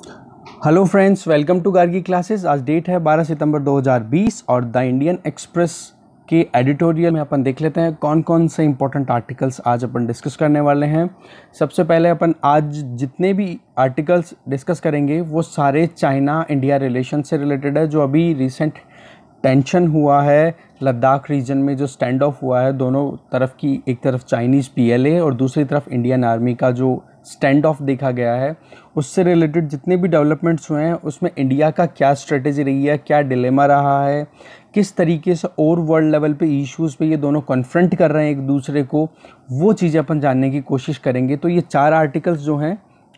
Hello friends, welcome to Gargi classes. आज date है 12 सितंबर 2020 और द इंडियन एक्सप्रेस के एडिटोरियल में अपन देख लेते हैं कौन कौन से इंपॉर्टेंट आर्टिकल्स आज अपन डिस्कस करने वाले हैं। सबसे पहले अपन आज जितने भी आर्टिकल्स डिस्कस करेंगे वो सारे चाइना इंडिया रिलेशन से रिलेटेड है। जो अभी रिसेंट टेंशन हुआ है लद्दाख रीजन में, जो स्टैंड ऑफ हुआ है दोनों तरफ की, एक तरफ चाइनीज़ पीएलए और दूसरी तरफ इंडियन आर्मी का जो स्टैंड ऑफ देखा गया है, उससे रिलेटेड जितने भी डेवलपमेंट्स हुए हैं उसमें इंडिया का क्या स्ट्रेटेजी रही है, क्या डिलेमा रहा है, किस तरीके से और वर्ल्ड लेवल पे इश्यूज़ पे ये दोनों कन्फ्रंट कर रहे हैं एक दूसरे को, वो चीज़ें अपन जानने की कोशिश करेंगे। तो ये चार आर्टिकल्स जो हैं,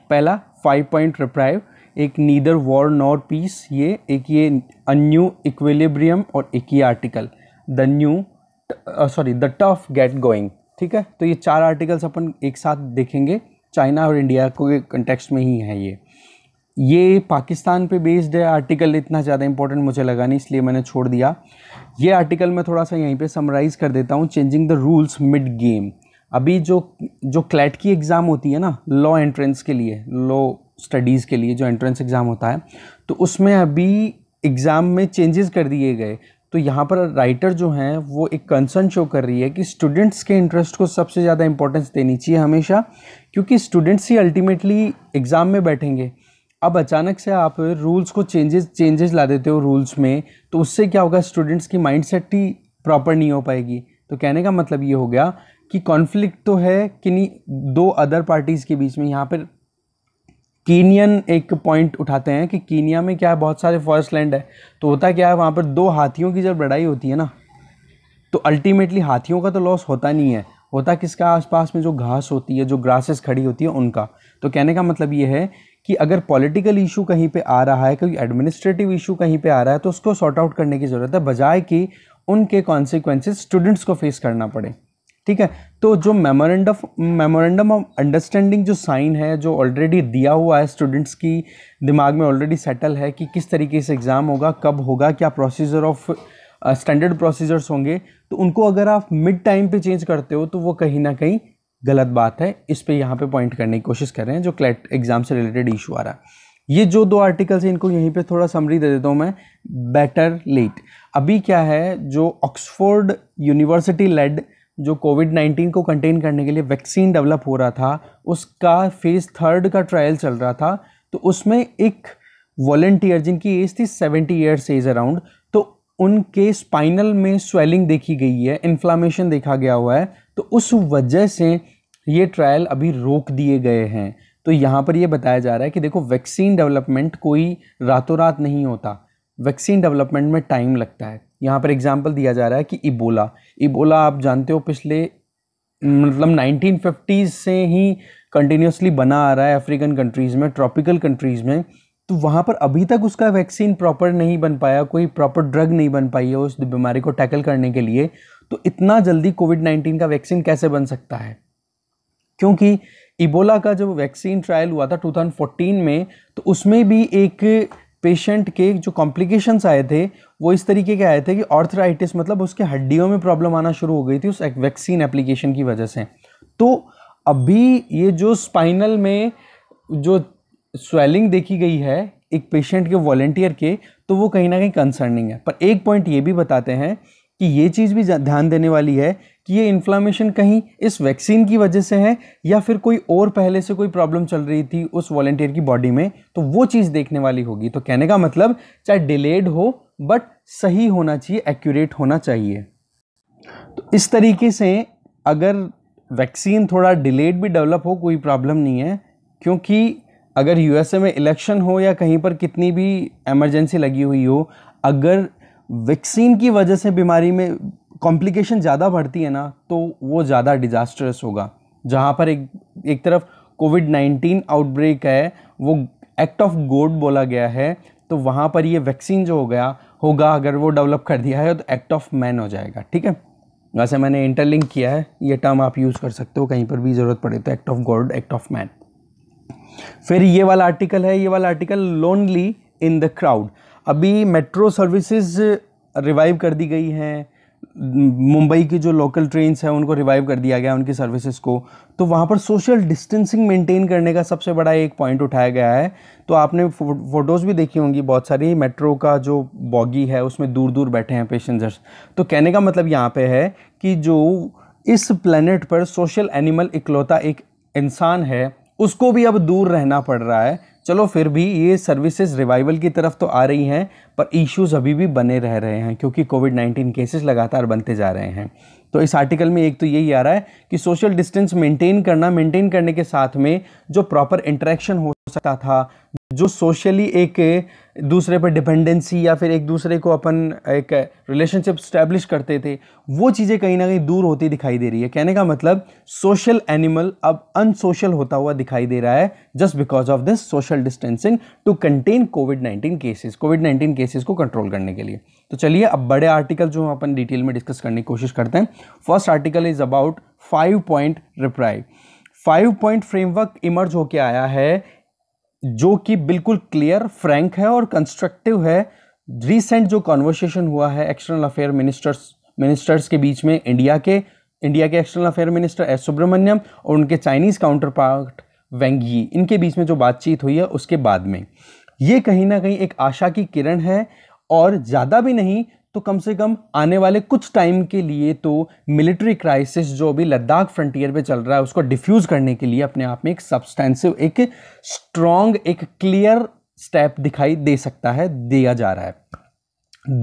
पहला 5 पॉइंट रिप्राइव, एक नीदर वॉर नॉर पीस, ये एक ये अ न्यू इक्विलिब्रियम और एक ये article the tough get going. ठीक है, तो ये चार आर्टिकल्स अपन एक साथ देखेंगे। चाइना और इंडिया के कंटेक्स्ट में ही है ये पाकिस्तान पे बेस्ड है आर्टिकल, इतना ज़्यादा इंपॉर्टेंट मुझे लगा नहीं, इसलिए मैंने छोड़ दिया। ये आर्टिकल मैं थोड़ा सा यहीं पे समराइज़ कर देता हूँ। Changing the rules mid game. अभी जो क्लैट की एग्ज़ाम होती है ना, लॉ एंट्रेंस के लिए, लॉ स्टडीज़ के लिए जो एंट्रेंस एग्ज़ाम होता है, तो उसमें अभी एग्ज़ाम में चेंजेस कर दिए गए। तो यहाँ पर राइटर जो हैं वो एक कंसर्न शो कर रही है कि स्टूडेंट्स के इंटरेस्ट को सबसे ज़्यादा इंपॉर्टेंस देनी चाहिए हमेशा, क्योंकि स्टूडेंट्स ही अल्टीमेटली एग्ज़ाम में बैठेंगे। अब अचानक से आप रूल्स को चेंजेस ला देते हो रूल्स में, तो उससे क्या होगा, स्टूडेंट्स की माइंडसेट ही प्रॉपर नहीं हो पाएगी। तो कहने का मतलब ये हो गया कि कॉन्फ्लिक्ट तो है कि नहीं दो अदर पार्टीज़ के बीच में। यहाँ पर कीनियन एक पॉइंट उठाते हैं कि कीनिया में क्या है, बहुत सारे फॉरेस्ट लैंड है, तो होता क्या है वहाँ पर दो हाथियों की जब लड़ाई होती है ना, तो अल्टीमेटली हाथियों का तो लॉस होता नहीं है, होता किसका, आसपास में जो घास होती है, जो ग्रासेस खड़ी होती है उनका। तो कहने का मतलब ये है कि अगर पॉलिटिकल इशू कहीं पे आ रहा है, कोई एडमिनिस्ट्रेटिव इशू कहीं पे आ रहा है, तो उसको सॉर्ट आउट करने की ज़रूरत है, बजाय कि उनके कॉन्सिक्वेंसेस स्टूडेंट्स को फेस करना पड़े। ठीक है, तो जो मेमोरेंडम ऑफ अंडरस्टैंडिंग जो साइन है, जो ऑलरेडी दिया हुआ है, स्टूडेंट्स की दिमाग में ऑलरेडी सेटल है कि किस तरीके से एग्ज़ाम होगा, कब होगा, क्या प्रोसीजर ऑफ स्टैंडर्ड प्रोसीजर्स होंगे, तो उनको अगर आप मिड टाइम पे चेंज करते हो तो वो कहीं ना कहीं गलत बात है। इस पे यहाँ पे पॉइंट करने की कोशिश कर रहे हैं जो क्लैट एग्जाम से रिलेटेड इशू आ रहा है। ये जो दो आर्टिकल्स हैं इनको यहीं पे थोड़ा समरी दे देता हूँ मैं। Better late. अभी क्या है, जो ऑक्सफोर्ड यूनिवर्सिटी लेड जो कोविड-19 को कंटेन करने के लिए वैक्सीन डेवलप हो रहा था, उसका फेज़ 3 का ट्रायल चल रहा था। तो उसमें एक वॉलंटियर जिनकी एज थी 70 ईयर्स एज अराउंड, तो उनके स्पाइनल में स्वेलिंग देखी गई है, इन्फ्लामेशन देखा गया हुआ है, तो उस वजह से ये ट्रायल अभी रोक दिए गए हैं। तो यहाँ पर ये बताया जा रहा है कि देखो, वैक्सीन डेवलपमेंट कोई रातों रात नहीं होता, वैक्सीन डेवलपमेंट में टाइम लगता है। यहाँ पर एग्जांपल दिया जा रहा है कि इबोला आप जानते हो पिछले मतलब 1950s से ही कंटिन्यूसली बना आ रहा है अफ्रीकन कंट्रीज़ में, ट्रॉपिकल कंट्रीज़ में। तो वहाँ पर अभी तक उसका वैक्सीन प्रॉपर नहीं बन पाया, कोई प्रॉपर ड्रग नहीं बन पाई है उस बीमारी को टैकल करने के लिए। तो इतना जल्दी कोविड-19 का वैक्सीन कैसे बन सकता है? क्योंकि इबोला का जो वैक्सीन ट्रायल हुआ था 2014 में, तो उसमें भी एक पेशेंट के जो कॉम्प्लिकेशंस आए थे वो इस तरीके के आए थे कि ऑर्थराइटिस, मतलब उसके हड्डियों में प्रॉब्लम आना शुरू हो गई थी उस वैक्सीन एप्लीकेशन की वजह से। तो अभी ये जो स्पाइनल में जो स्वेलिंग देखी गई है एक पेशेंट के वॉलंटियर के, तो वो कहीं ना कहीं कंसर्निंग है। पर एक पॉइंट ये भी बताते हैं कि ये चीज़ भी ध्यान देने वाली है कि ये इन्फ्लामेशन कहीं इस वैक्सीन की वजह से है या फिर कोई और पहले से कोई प्रॉब्लम चल रही थी उस वॉलंटियर की बॉडी में, तो वो चीज़ देखने वाली होगी। तो कहने का मतलब चाहे डिलेड हो बट सही होना चाहिए, एक्यूरेट होना चाहिए। तो इस तरीके से अगर वैक्सीन थोड़ा डिलेड भी डेवलप हो कोई प्रॉब्लम नहीं है, क्योंकि अगर यूएसए में इलेक्शन हो या कहीं पर कितनी भी इमरजेंसी लगी हुई हो, अगर वैक्सीन की वजह से बीमारी में कॉम्प्लिकेशन ज़्यादा बढ़ती है ना, तो वो ज़्यादा डिजास्टरस होगा। जहाँ पर एक तरफ कोविड-19 आउटब्रेक है, वो एक्ट ऑफ गॉड बोला गया है, तो वहाँ पर ये वैक्सीन जो होगा अगर वो डेवलप कर दिया है तो एक्ट ऑफ मैन हो जाएगा। ठीक है, वैसे मैंने इंटरलिंक किया है, ये टर्म आप यूज़ कर सकते हो कहीं पर भी ज़रूरत पड़े तो, act of God, act of man. फिर ये वाला आर्टिकल है, ये वाला article lonely in the crowd. अभी मेट्रो सर्विसेज रिवाइव कर दी गई हैं, मुंबई की जो लोकल ट्रेन्स हैं उनको रिवाइव कर दिया गया, उनकी सर्विसेज को। तो वहाँ पर सोशल डिस्टेंसिंग मेंटेन करने का सबसे बड़ा एक पॉइंट उठाया गया है। तो आपने फोटोज़ भी देखी होंगी बहुत सारी, मेट्रो का जो बॉगी है उसमें दूर दूर बैठे हैं पैसेंजर्स। तो कहने का मतलब यहाँ पे है कि जो इस प्लेनेट पर सोशल एनिमल इकलौता एक इंसान है, उसको भी अब दूर रहना पड़ रहा है। चलो फिर भी ये सर्विसेज रिवाइवल की तरफ तो आ रही हैं, पर इश्यूज अभी भी बने रह रहे हैं क्योंकि कोविड-19 केसेस लगातार बनते जा रहे हैं। तो इस आर्टिकल में एक तो यही आ रहा है कि सोशल डिस्टेंस मेंटेन करने के साथ में जो प्रॉपर इंटरेक्शन हो सकता था, जो सोशली एक दूसरे पर डिपेंडेंसी या फिर एक दूसरे को अपन एक रिलेशनशिप स्टैब्लिश करते थे, वो चीज़ें कहीं ना कहीं दूर होती दिखाई दे रही है। कहने का मतलब सोशल एनिमल अब अनसोशल होता हुआ दिखाई दे रहा है, just because of this social distancing to contain कोविड-19 केसेस को कंट्रोल करने के लिए। तो चलिए अब बड़े आर्टिकल जो अपन डिटेल में डिस्कस करने की कोशिश करते हैं। First article is about 5 point reply. 5 point framework emerge होके आया है जो कि बिल्कुल क्लियर, फ्रैंक है और कंस्ट्रक्टिव है। रिसेंट जो कॉन्वर्सेशन हुआ है एक्सटर्नल अफेयर मिनिस्टर्स के बीच में, इंडिया के external affair minister S Subrahmanyam और उनके चाइनीज काउंटर पार्ट वेंग यी, इनके बीच में जो बातचीत हुई है उसके बाद में ये कहीं ना कहीं एक आशा की किरण है। और ज़्यादा भी नहीं तो कम से कम आने वाले कुछ टाइम के लिए तो मिलिट्री क्राइसिस जो अभी लद्दाख फ्रंटियर पे चल रहा है उसको डिफ्यूज़ करने के लिए अपने आप में एक सब्सटेंसिव, एक स्ट्रॉन्ग, एक क्लियर स्टेप दिखाई दे सकता है, दिया जा रहा है।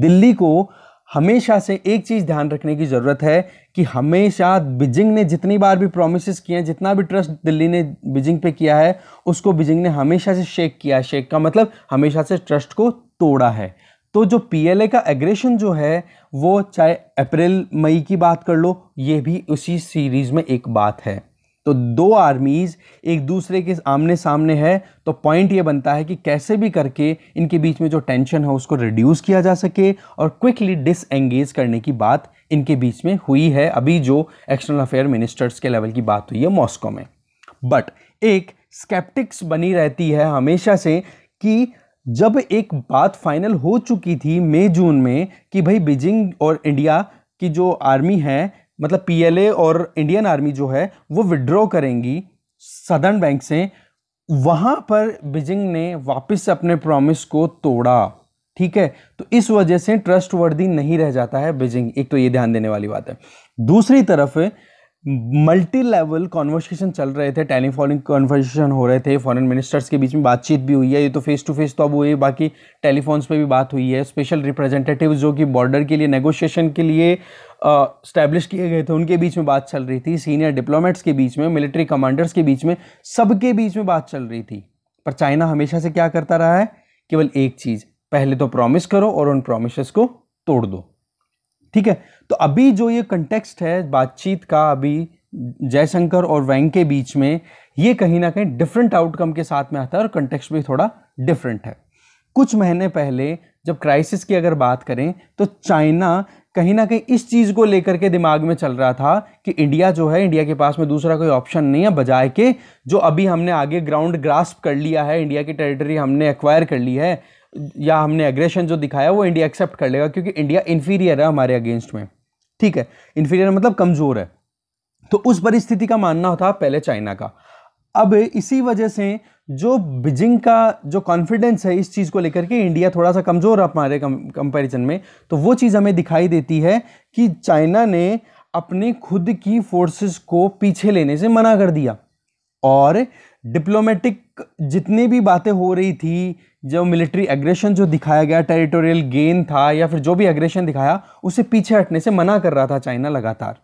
दिल्ली को हमेशा से एक चीज़ ध्यान रखने की ज़रूरत है कि हमेशा बीजिंग ने जितनी बार भी प्रोमिसेस किए हैं, जितना भी ट्रस्ट दिल्ली ने बीजिंग पे किया है, उसको बीजिंग ने हमेशा से शेक किया है। शेक का मतलब हमेशा से ट्रस्ट को तोड़ा है। तो जो पीएलए का एग्रेशन जो है वो चाहे अप्रैल मई की बात कर लो, ये भी उसी सीरीज में एक बात है। तो दो आर्मीज एक दूसरे के आमने सामने है, तो पॉइंट ये बनता है कि कैसे भी करके इनके बीच में जो टेंशन है उसको रिड्यूस किया जा सके और क्विकली डिसएंगेज करने की बात इनके बीच में हुई है। अभी जो एक्सटर्नल अफेयर मिनिस्टर्स के लेवल की बात हुई है मॉस्को में। बट एक स्केप्टिक्स बनी रहती है हमेशा से कि जब एक बात फाइनल हो चुकी थी मई जून में कि भाई बीजिंग और इंडिया की जो आर्मी है, मतलब पीएलए और इंडियन आर्मी जो है वो विड्रॉ करेंगी सदर्न बैंक से, वहां पर बीजिंग ने वापस से अपने प्रॉमिस को तोड़ा। ठीक है, तो इस वजह से ट्रस्ट वर्दी नहीं रह जाता है बीजिंग। एक तो ये ध्यान देने वाली बात है। दूसरी तरफ मल्टी लेवल कॉन्वर्सेशन चल रहे थे, टेलीफोनिक कॉन्वर्सेशन हो रहे थे, फॉरेन मिनिस्टर्स के बीच में बातचीत भी हुई है। ये तो फेस टू फेस तो अब हुई, बाकी टेलीफोन्स पे भी बात हुई है। स्पेशल रिप्रेजेंटेटिव जो कि बॉर्डर के लिए नेगोशिएशन के लिए स्टैब्लिश किए गए थे, उनके बीच में बात चल रही थी। सीनियर डिप्लोमेट्स के बीच में, मिलिट्री कमांडर्स के बीच में, सबके बीच में बात चल रही थी। पर चाइना हमेशा से क्या करता रहा है, केवल एक चीज़, पहले तो प्रॉमिस करो और उन प्रॉमिसेस को तोड़ दो। ठीक है, तो अभी जो ये कंटेक्स्ट है बातचीत का, अभी जयशंकर और वैंग के बीच में, ये कहीं ना कहीं डिफरेंट आउटकम के साथ में आता है और कंटेक्स्ट भी थोड़ा डिफरेंट है। कुछ महीने पहले जब क्राइसिस की अगर बात करें तो चाइना कहीं ना कहीं इस चीज़ को लेकर के दिमाग में चल रहा था कि इंडिया जो है, इंडिया के पास में दूसरा कोई ऑप्शन नहीं है, बजाय के जो अभी हमने आगे ग्राउंड ग्रास्प कर लिया है, इंडिया की टेरिटरी हमने एक्वायर कर ली है, या हमने एग्रेशन जो दिखाया वो इंडिया एक्सेप्ट कर लेगा क्योंकि इंडिया इन्फीरियर है हमारे अगेंस्ट में। ठीक है, इन्फीरियर मतलब कमजोर है। तो उस परिस्थिति का मानना था पहले चाइना का। अब इसी वजह से जो बीजिंग का जो कॉन्फिडेंस है इस चीज़ को लेकर के, इंडिया थोड़ा सा कमज़ोर है हमारे कंपैरिजन में, तो वो चीज़ हमें दिखाई देती है कि चाइना ने अपने खुद की फोर्सेस को पीछे लेने से मना कर दिया और डिप्लोमेटिक जितनी भी बातें हो रही थी, जो मिलिट्री एग्रेशन जो दिखाया गया, टेरिटोरियल गेन था या फिर जो भी एग्रेशन दिखाया, उसे पीछे हटने से मना कर रहा था चाइना लगातार।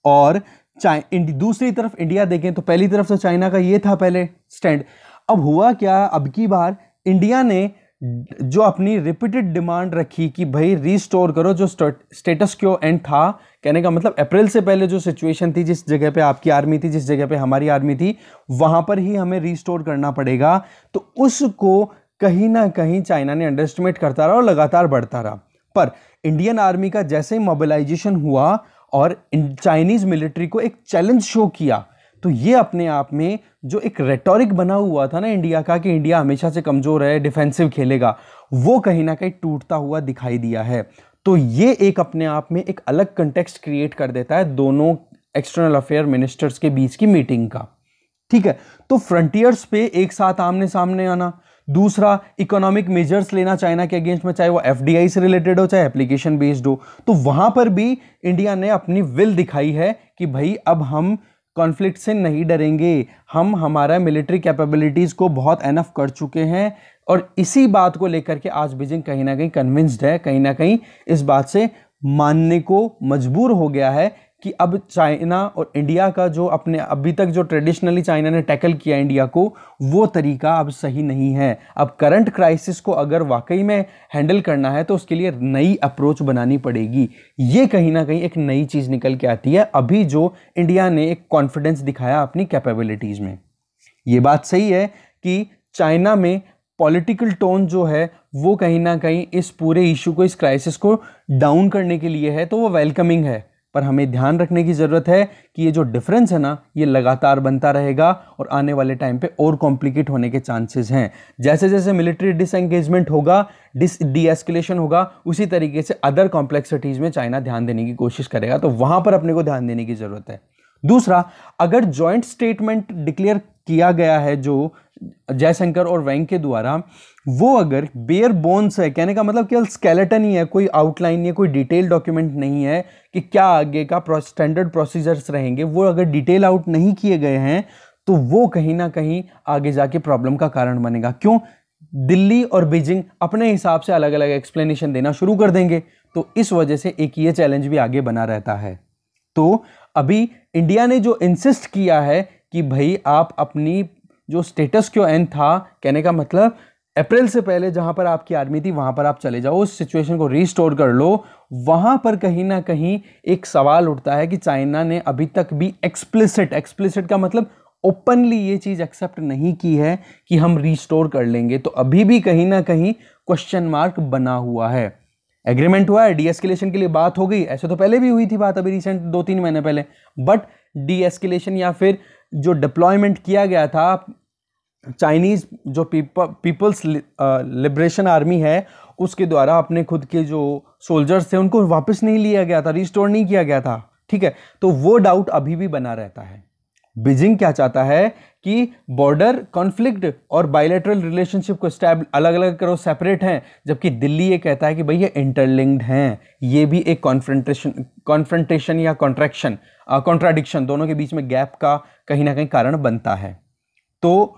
और दूसरी तरफ इंडिया देखें तो पहली तरफ तो चाइना का ये था पहले स्टैंड। अब हुआ क्या, अब की बार इंडिया ने जो अपनी रिपीटेड डिमांड रखी कि भाई रीस्टोर करो जो स्टेटस क्यो एंड था, कहने का मतलब अप्रैल से पहले जो सिचुएशन थी, जिस जगह पे आपकी आर्मी थी, जिस जगह पे हमारी आर्मी थी, वहां पर ही हमें रीस्टोर करना पड़ेगा। तो उसको कहीं ना कहीं चाइना ने अंडरएस्टिमेट करता रहा और लगातार बढ़ता रहा। पर इंडियन आर्मी का जैसे ही मोबिलाइजेशन हुआ और चाइनीज मिलिट्री को एक चैलेंज शो किया, तो ये अपने आप में जो एक रेटोरिक बना हुआ था ना इंडिया का कि इंडिया हमेशा से कमजोर है, डिफेंसिव खेलेगा, वो कहीं ना कहीं टूटता हुआ दिखाई दिया है। तो ये एक अपने आप में एक अलग कंटेक्स्ट क्रिएट कर देता है दोनों एक्सटर्नल अफेयर मिनिस्टर्स के बीच की मीटिंग का, ठीक है। तो फ्रंटियर्स पे एक साथ आमने सामने आना, दूसरा इकोनॉमिक मेजर्स लेना चाइना के अगेंस्ट में, चाहे वो एफडीआई से रिलेटेड हो चाहे एप्लीकेशन बेस्ड हो, तो वहां पर भी इंडिया ने अपनी विल दिखाई है कि भाई अब हम कॉन्फ्लिक्ट से नहीं डरेंगे, हम हमारा मिलिट्री कैपेबिलिटीज को बहुत एनफ कर चुके हैं। और इसी बात को लेकर के आज बीजिंग कहीं ना कहीं कन्विंस्ड है, कहीं ना कहीं इस बात से मानने को मजबूर हो गया है कि अब चाइना और इंडिया का जो अपने अभी तक जो ट्रेडिशनली चाइना ने टैकल किया इंडिया को, वो तरीका अब सही नहीं है। अब करंट क्राइसिस को अगर वाकई में हैंडल करना है तो उसके लिए नई अप्रोच बनानी पड़ेगी। ये कहीं ना कहीं एक नई चीज़ निकल के आती है अभी जो इंडिया ने एक कॉन्फिडेंस दिखाया अपनी कैपेबिलिटीज़ में। ये बात सही है कि चाइना में पॉलिटिकल टोन जो है वो कहीं ना कहीं इस पूरे इशू को, इस क्राइसिस को डाउन करने के लिए है, तो वो वेलकमिंग है। पर हमें ध्यान रखने की ज़रूरत है कि ये जो डिफरेंस है ना, ये लगातार बनता रहेगा और आने वाले टाइम पे और कॉम्प्लिकेट होने के चांसेस हैं। जैसे जैसे मिलिट्री डिसएंगेजमेंट होगा, डी-एस्केलेशन होगा, उसी तरीके से अदर कॉम्प्लेक्सिटीज़ में चाइना ध्यान देने की कोशिश करेगा, तो वहाँ पर अपने को ध्यान देने की ज़रूरत है। दूसरा, अगर जॉइंट स्टेटमेंट डिक्लेयर किया गया है जो जयशंकर और वैंग के द्वारा, वो अगर बेयर बोन्स है, कहने का मतलब केवल स्केलेटन ही है, कोई आउटलाइन नहीं है, कोई डिटेल डॉक्यूमेंट नहीं है कि क्या आगे का स्टैंडर्ड प्रोसीजर्स रहेंगे, वो अगर डिटेल आउट नहीं किए गए हैं तो वो कहीं ना कहीं आगे जाके प्रॉब्लम का कारण बनेगा। क्यों? दिल्ली और बीजिंग अपने हिसाब से अलग अलग एक्सप्लेनेशन देना शुरू कर देंगे, तो इस वजह से एक ये चैलेंज भी आगे बना रहता है। तो अभी इंडिया ने जो इंसिस्ट किया है कि भाई आप अपनी जो स्टेटस क्यो एन था, कहने का मतलब अप्रैल से पहले जहां पर आपकी आर्मी थी वहां पर आप चले जाओ, उस सिचुएशन को रीस्टोर कर लो, वहां पर कहीं ना कहीं एक सवाल उठता है कि चाइना ने अभी तक भी एक्सप्लिसिट का मतलब ओपनली ये चीज एक्सेप्ट नहीं की है कि हम रीस्टोर कर लेंगे, तो अभी भी कहीं ना कहीं क्वेश्चन मार्क बना हुआ है। एग्रीमेंट हुआ है, डी-एस्केलेशन के लिए बात हो गई, ऐसे तो पहले भी हुई थी बात, अभी रिसेंट 2-3 महीने पहले, बट डी-एस्केलेशन या फिर जो डिप्लॉयमेंट किया गया था चाइनीज जो पीपल्स लिबरेशन आर्मी है उसके द्वारा अपने खुद के जो सोल्जर्स थे उनको वापस नहीं लिया गया था, रिस्टोर नहीं किया गया था, ठीक है। तो वो डाउट अभी भी बना रहता है। बीजिंग क्या चाहता है कि बॉर्डर कॉन्फ्लिक्ट और बायलैटरल रिलेशनशिप को अलग अलग करो, सेपरेट हैं, जबकि दिल्ली ये कहता है कि भाई ये इंटरलिंक्ड हैं। ये भी एक कॉन्फ्रंटेशन या कॉन्ट्राडिक्शन, दोनों के बीच में गैप का कहीं ना कहीं कारण बनता है। तो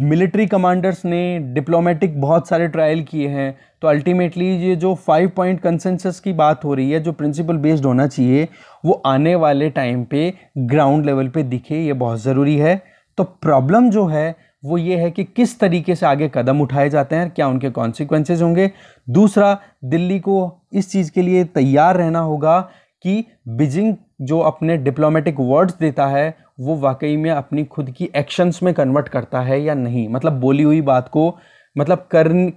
मिलिट्री कमांडर्स ने डिप्लोमेटिक बहुत सारे ट्रायल किए हैं, तो अल्टीमेटली ये जो 5 पॉइंट कंसेंसस की बात हो रही है, जो प्रिंसिपल बेस्ड होना चाहिए, वो आने वाले टाइम पे ग्राउंड लेवल पे दिखे, ये बहुत ज़रूरी है। तो प्रॉब्लम जो है वो ये है कि किस तरीके से आगे कदम उठाए जाते हैं, क्या उनके कॉन्सिक्वेंसेज होंगे। दूसरा, दिल्ली को इस चीज़ के लिए तैयार रहना होगा कि बीजिंग जो अपने डिप्लोमेटिक वर्ड्स देता है वो वाकई में अपनी खुद की एक्शंस में कन्वर्ट करता है या नहीं, मतलब बोली हुई बात को, मतलब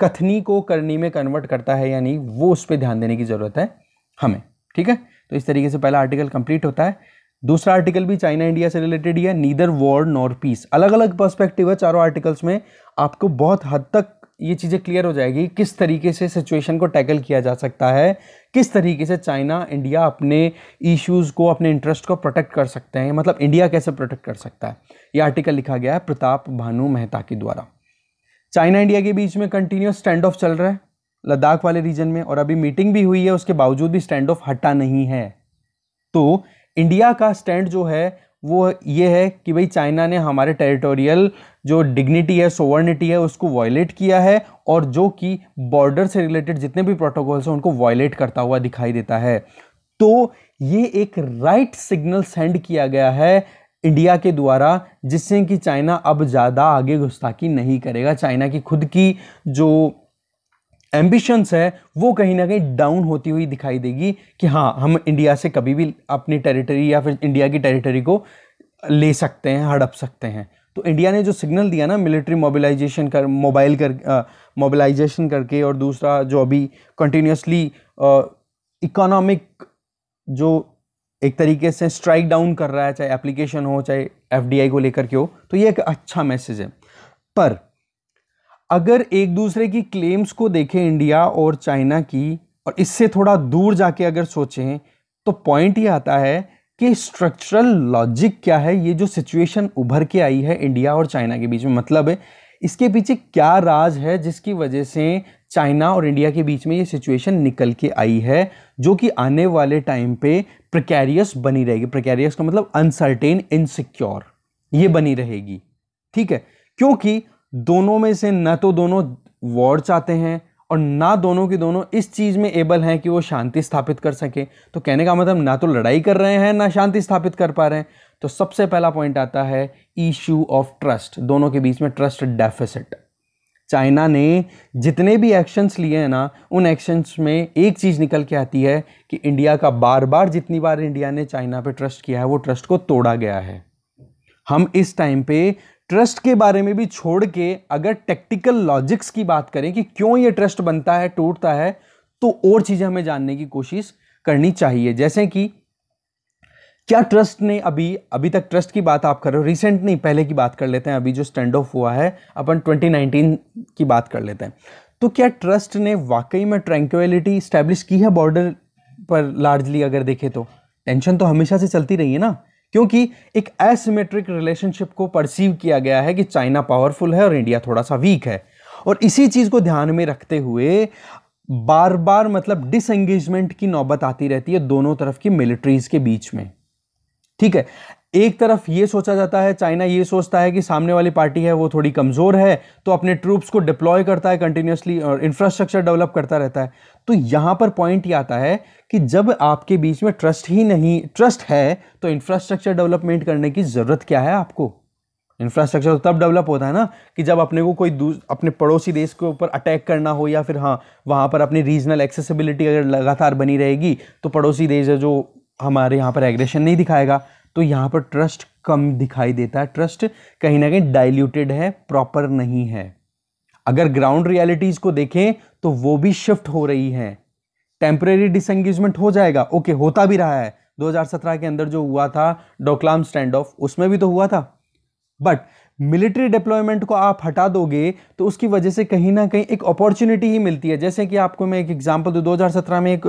कथनी को करनी में कन्वर्ट करता है या नहीं, वो उस पर ध्यान देने की ज़रूरत है हमें, ठीक है। तो इस तरीके से पहला आर्टिकल कंप्लीट होता है। दूसरा आर्टिकल भी चाइना इंडिया से रिलेटेड ही है, नीदर वॉर नॉर पीस। अलग अलग पर्सपेक्टिव है चारों आर्टिकल्स में, आपको बहुत हद तक ये चीज़ें क्लियर हो जाएगी किस तरीके से सिचुएशन को टैकल किया जा सकता है, किस तरीके से चाइना इंडिया अपने इश्यूज़ को, अपने इंटरेस्ट को प्रोटेक्ट कर सकते हैं, मतलब इंडिया कैसे प्रोटेक्ट कर सकता है। ये आर्टिकल लिखा गया है प्रताप भानु मेहता के द्वारा। चाइना इंडिया के बीच में कंटिन्यूस स्टैंड ऑफ चल रहा है लद्दाख वाले रीजन में, और अभी मीटिंग भी हुई है, उसके बावजूद भी स्टैंड ऑफ हटा नहीं है। तो इंडिया का स्टैंड जो है वो ये है कि भाई चाइना ने हमारे टेरिटोरियल जो डिग्निटी है, सोवर्निटी है, उसको वायलेट किया है, और जो कि बॉर्डर से रिलेटेड जितने भी प्रोटोकॉल्स हैं उनको वायलेट करता हुआ दिखाई देता है। तो ये एक राइट सिग्नल सेंड किया गया है इंडिया के द्वारा, जिससे कि चाइना अब ज़्यादा आगे गुस्ताखी नहीं करेगा। चाइना की खुद की जो एम्बिशंस है वो कहीं ना कहीं डाउन होती हुई दिखाई देगी कि हाँ, हम इंडिया से कभी भी अपनी टेरिटरी या फिर इंडिया की टेरिटरी को ले सकते हैं, हड़प सकते हैं। तो इंडिया ने जो सिग्नल दिया ना मिलिट्री मोबिलाइजेशन मोबिलाइजेशन करके, और दूसरा जो अभी कंटिन्यूसली इकोनॉमिक जो एक तरीके से स्ट्राइक डाउन कर रहा है, चाहे एप्लीकेशन हो चाहे एफडीआई को लेकर के हो, तो ये एक अच्छा मैसेज है। पर अगर एक दूसरे की क्लेम्स को देखें इंडिया और चाइना की, और इससे थोड़ा दूर जाके अगर सोचें तो पॉइंट ये आता है कि स्ट्रक्चरल लॉजिक क्या है, ये जो सिचुएशन उभर के आई है इंडिया और चाइना के बीच में, मतलब है इसके पीछे क्या राज है जिसकी वजह से चाइना और इंडिया के बीच में ये सिचुएशन निकल के आई है, जो कि आने वाले टाइम पे प्रिकैरियस बनी रहेगी। प्रिकैरियस का मतलब अनसर्टेन, इनसिक्योर, ये बनी रहेगी। ठीक है, क्योंकि दोनों में से न तो दोनों वॉर चाहते हैं और ना दोनों के दोनों इस चीज में एबल हैं कि वो शांति स्थापित कर सके। तो कहने का मतलब ना तो लड़ाई कर रहे हैं ना शांति स्थापित कर पा रहे हैं। तो सबसे पहला पॉइंट आता है इश्यू ऑफ ट्रस्ट, दोनों के बीच में ट्रस्ट डेफिसिट। चाइना ने जितने भी एक्शंस लिए हैं ना, उन एक्शंस में एक चीज निकल के आती है कि इंडिया का बार बार, जितनी बार इंडिया ने चाइना पे ट्रस्ट किया है, वो ट्रस्ट को तोड़ा गया है। हम इस टाइम पे ट्रस्ट के बारे में भी छोड़ के अगर टेक्टिकल लॉजिक्स की बात करें कि क्यों ये ट्रस्ट बनता है, टूटता है, तो और चीजें हमें जानने की कोशिश करनी चाहिए। जैसे कि क्या ट्रस्ट ने अभी तक, ट्रस्ट की बात आप कर रहे हो, रिसेंट नहीं, पहले की बात कर लेते हैं। अभी जो स्टैंड ऑफ हुआ है, अपन 2019 की बात कर लेते हैं। तो क्या ट्रस्ट ने वाकई में ट्रैंक्विलिटी स्टैब्लिश की है बॉर्डर पर? लार्जली अगर देखें तो टेंशन तो हमेशा से चलती रही है ना, क्योंकि एक एसिमेट्रिक रिलेशनशिप को परसीव किया गया है कि चाइना पावरफुल है और इंडिया थोड़ा सा वीक है। और इसी चीज को ध्यान में रखते हुए बार बार मतलब डिसएंगेजमेंट की नौबत आती रहती है दोनों तरफ की मिलिट्रीज के बीच में। ठीक है, एक तरफ ये सोचा जाता है, चाइना ये सोचता है कि सामने वाली पार्टी है वो थोड़ी कमजोर है, तो अपने ट्रूप्स को डिप्लॉय करता है कंटिन्यूसली और इंफ्रास्ट्रक्चर डेवलप करता रहता है। तो यहां पर पॉइंट ये आता है कि जब आपके बीच में ट्रस्ट ही नहीं, ट्रस्ट है तो इंफ्रास्ट्रक्चर डेवलपमेंट करने की जरूरत क्या है आपको? इंफ्रास्ट्रक्चर तो तब डेवलप होता है ना कि जब अपने को कोई अपने पड़ोसी देश के ऊपर अटैक करना हो, या फिर हाँ वहां पर अपनी रीजनल एक्सेसिबिलिटी अगर लगातार बनी रहेगी तो पड़ोसी देश है जो हमारे यहाँ पर एग्रेशन नहीं दिखाएगा। तो यहाँ पर ट्रस्ट कम दिखाई देता है, ट्रस्ट कहीं ना कहीं डाइल्यूटेड है, प्रॉपर नहीं है। अगर ग्राउंड रियलिटीज को देखें तो वो भी शिफ्ट हो रही है। टेम्परेरी डिसएंगेजमेंट हो जाएगा, ओके, होता भी रहा है। 2017 के अंदर जो हुआ था डोकलाम स्टैंड ऑफ, उसमें भी तो हुआ था। बट मिलिट्री डिप्लॉयमेंट को आप हटा दोगे तो उसकी वजह से कहीं ना कहीं एक अपॉर्चुनिटी ही मिलती है। जैसे कि आपको मैं एक एग्जांपल दूं, 2017 में एक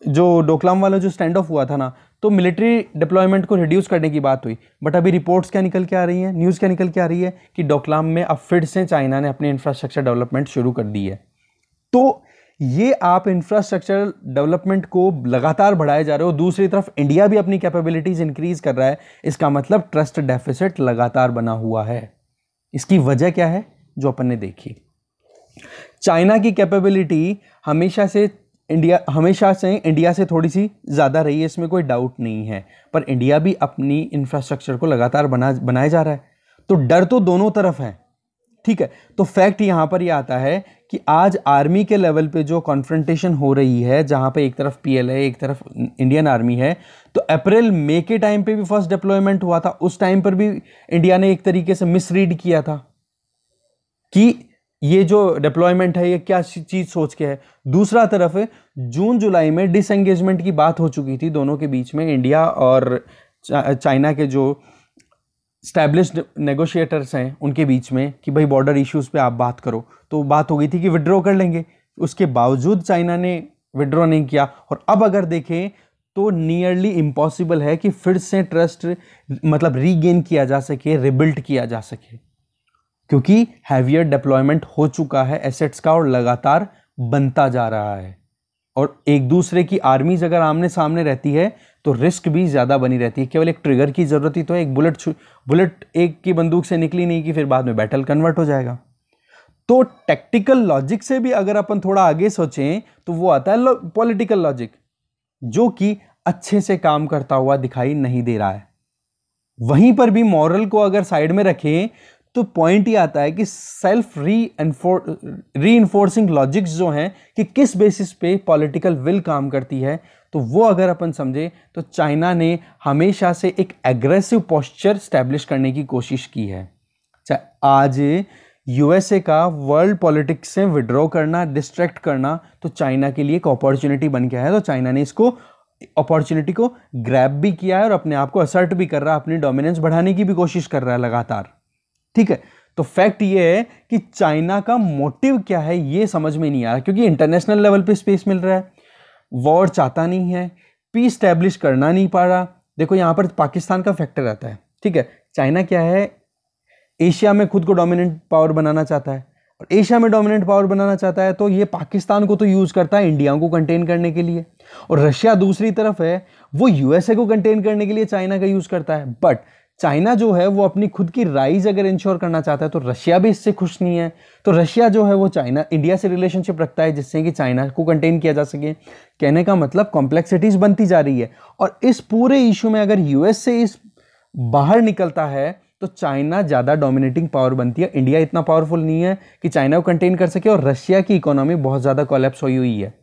जो डोकलाम वाला जो स्टैंड ऑफ हुआ था ना, तो मिलिट्री डिप्लॉयमेंट को रिड्यूस करने की बात हुई। बट अभी रिपोर्ट्स क्या निकल के आ रही है, न्यूज़ क्या निकल के आ रही है कि डोकलाम में अब फिर से चाइना ने अपनी इंफ्रास्ट्रक्चर डेवलपमेंट शुरू कर दी है। तो ये आप इंफ्रास्ट्रक्चर डेवलपमेंट को लगातार बढ़ाए जा रहे हो, दूसरी तरफ इंडिया भी अपनी कैपेबिलिटीज इंक्रीज कर रहा है। इसका मतलब ट्रस्ट डेफिसिट लगातार बना हुआ है। इसकी वजह क्या है जो अपन ने देखी? चाइना की कैपेबिलिटी हमेशा से इंडिया से थोड़ी सी ज्यादा रही है, इसमें कोई डाउट नहीं है। पर इंडिया भी अपनी इंफ्रास्ट्रक्चर को लगातार बनाए जा रहा है। तो डर तो दोनों तरफ है। ठीक है, तो फैक्ट यहां पर यह आता है कि आज आर्मी के लेवल पे जो कॉन्फ्रंटेशन हो रही है, जहां पे एक तरफ पीएलए एक तरफ इंडियन आर्मी है, तो अप्रैल मई के टाइम पे भी फर्स्ट डिप्लॉयमेंट हुआ था। उस टाइम पर भी इंडिया ने एक तरीके से मिसरीड किया था कि ये जो डिप्लॉयमेंट है ये क्या चीज सोच के है। दूसरा तरफ जून जुलाई में डिसएंगेजमेंट की बात हो चुकी थी दोनों के बीच में, इंडिया और चाइना के जो स्टैब्लिश्ड नेगोशिएटर्स हैं उनके बीच में, कि भाई बॉर्डर इश्यूज पे आप बात करो। तो बात हो गई थी कि विड्रॉ कर लेंगे, उसके बावजूद चाइना ने विड्रॉ नहीं किया। और अब अगर देखें तो नियरली इम्पॉसिबल है कि फिर से ट्रस्ट मतलब रीगेन किया जा सके, रिबिल्ड किया जा सके, क्योंकि हैवियर डिप्लॉयमेंट हो चुका है एसेट्स का और लगातार बनता जा रहा है। और एक दूसरे की आर्मीज अगर आमने सामने रहती है तो रिस्क भी ज्यादा बनी रहती है। केवल एक ट्रिगर की जरूरत ही तो है, एक बुलेट एक की बंदूक से निकली नहीं कि फिर बाद में बैटल कन्वर्ट हो जाएगा। तो टेक्टिकल लॉजिक से भी अगर अपन थोड़ा आगे सोचें तो वो आता है पॉलिटिकल लॉजिक, जो कि अच्छे से काम करता हुआ दिखाई नहीं दे रहा है। वहीं पर भी मॉरल को अगर साइड में रखें तो पॉइंट ये आता है कि सेल्फ रीइंफोर्सिंग लॉजिक्स जो हैं कि किस बेसिस पे पॉलिटिकल विल काम करती है, तो वो अगर अपन समझे तो चाइना ने हमेशा से एक एग्रेसिव पोस्चर स्टैब्लिश करने की कोशिश की है। आज यूएसए का वर्ल्ड पॉलिटिक्स से विड्रॉ करना, डिस्ट्रैक्ट करना, तो चाइना के लिए एक अपॉर्चुनिटी बन गया है। तो चाइना ने इसको अपॉर्चुनिटी को ग्रैब भी किया है और अपने आप को असर्ट भी कर रहा है, अपनी डोमिनेंस बढ़ाने की भी कोशिश कर रहा है लगातार। ठीक है, तो फैक्ट ये है कि चाइना का मोटिव क्या है ये समझ में नहीं आ रहा, क्योंकि इंटरनेशनल लेवल पे स्पेस मिल रहा है, वॉर चाहता नहीं है, पीस स्टैब्लिश करना नहीं पा रहा। देखो यहाँ पर पाकिस्तान का फैक्टर आता है, ठीक है। चाइना क्या है, एशिया में खुद को डोमिनेंट पावर बनाना चाहता है, और एशिया में डोमिनेंट पावर बनाना चाहता है तो ये पाकिस्तान को तो यूज करता है इंडिया को कंटेन करने के लिए, और रशिया दूसरी तरफ है वो यूएसए को कंटेन करने के लिए चाइना का यूज करता है। बट चाइना जो है वो अपनी खुद की राइज अगर इंश्योर करना चाहता है तो रशिया भी इससे खुश नहीं है, तो रशिया जो है वो चाइना इंडिया से रिलेशनशिप रखता है जिससे कि चाइना को कंटेन किया जा सके। कहने का मतलब कॉम्प्लेक्सिटीज बनती जा रही है, और इस पूरे इशू में अगर यूएस से इस बाहर निकलता है तो चाइना ज़्यादा डोमिनेटिंग पावर बनती है। इंडिया इतना पावरफुल नहीं है कि चाइना को कंटेन कर सके, और रशिया की इकोनॉमी बहुत ज़्यादा कोलैप्स हुई है,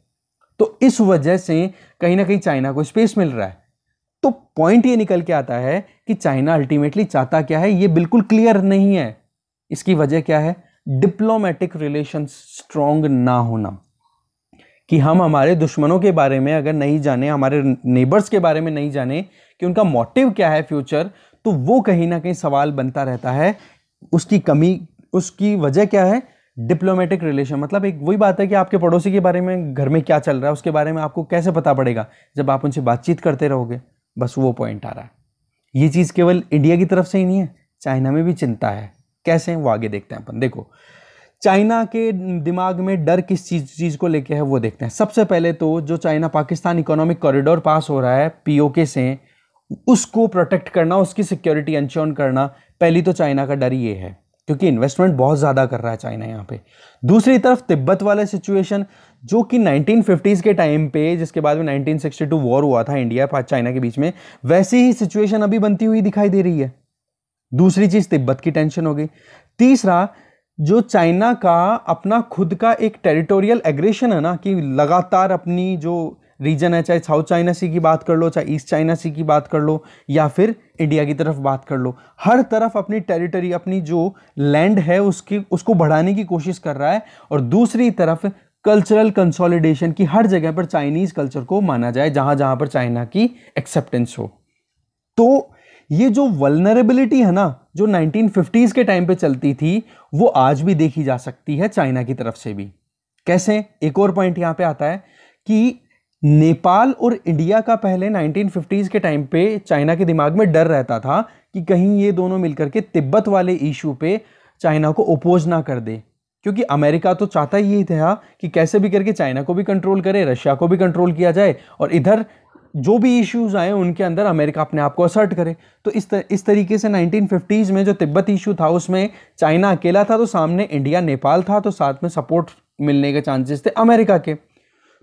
तो इस वजह से कहीं ना कहीं चाइना को स्पेस मिल रहा है। तो पॉइंट ये निकल के आता है कि चाइना अल्टीमेटली चाहता क्या है ये बिल्कुल क्लियर नहीं है। इसकी वजह क्या है, डिप्लोमेटिक रिलेशन स्ट्रॉन्ग ना होना, कि हम हमारे दुश्मनों के बारे में अगर नहीं जाने, हमारे नेबर्स के बारे में नहीं जाने कि उनका मोटिव क्या है फ्यूचर, तो वो कहीं ना कहीं सवाल बनता रहता है। उसकी कमी, उसकी वजह क्या है, डिप्लोमेटिक रिलेशन। मतलब एक वही बात है कि आपके पड़ोसी के बारे में घर में क्या चल रहा है उसके बारे में आपको कैसे पता पड़ेगा, जब आप उनसे बातचीत करते रहोगे। बस वो पॉइंट आ रहा है। ये चीज़ केवल इंडिया की तरफ से ही नहीं है, चाइना में भी चिंता है। कैसे, वो आगे देखते हैं अपन। देखो चाइना के दिमाग में डर किस चीज़ को लेके है वो देखते हैं। सबसे पहले तो जो चाइना पाकिस्तान इकोनॉमिक कॉरिडोर पास हो रहा है पीओके से, उसको प्रोटेक्ट करना, उसकी सिक्योरिटी इंश्योर करना, पहली तो चाइना का डर ये है, क्योंकि इन्वेस्टमेंट बहुत ज़्यादा कर रहा है चाइना यहाँ पे। दूसरी तरफ तिब्बत वाला सिचुएशन जो कि 1950s के टाइम पे, जिसके बाद में 1962 वॉर हुआ था इंडिया चाइना के बीच में, वैसी ही सिचुएशन अभी बनती हुई दिखाई दे रही है। दूसरी चीज़ तिब्बत की टेंशन हो गई। तीसरा, जो चाइना का अपना खुद का एक टेरिटोरियल एग्रेशन है ना, कि लगातार अपनी जो रीजन है, चाहे साउथ चाइना सी की बात कर लो, चाहे ईस्ट चाइना सी की बात कर लो, या फिर इंडिया की तरफ बात कर लो, हर तरफ अपनी टेरिटरी, अपनी जो लैंड है उसको बढ़ाने की कोशिश कर रहा है। और दूसरी तरफ कल्चरल कंसोलिडेशन की, हर जगह पर चाइनीज कल्चर को माना जाए जहां जहां पर चाइना की एक्सेप्टेंस हो। तो ये जो वल्नरेबिलिटी है ना, जो 1950s के टाइम पे चलती थी, वो आज भी देखी जा सकती है चाइना की तरफ से भी। कैसे, एक और पॉइंट यहां पे आता है कि नेपाल और इंडिया का पहले 1950s के टाइम पे चाइना के दिमाग में डर रहता था कि कहीं ये दोनों मिलकर के तिब्बत वाले इशू पे चाइना को ओपोज ना कर दे, क्योंकि अमेरिका तो चाहता ही था कि कैसे भी करके चाइना को भी कंट्रोल करे, रशिया को भी कंट्रोल किया जाए, और इधर जो भी इश्यूज आए उनके अंदर अमेरिका अपने आप को असर्ट करे। तो इस तरीके से 1950s में जो तिब्बत इशू था उसमें चाइना अकेला था, तो सामने इंडिया नेपाल था, तो साथ में सपोर्ट मिलने के चांसेस थे अमेरिका के।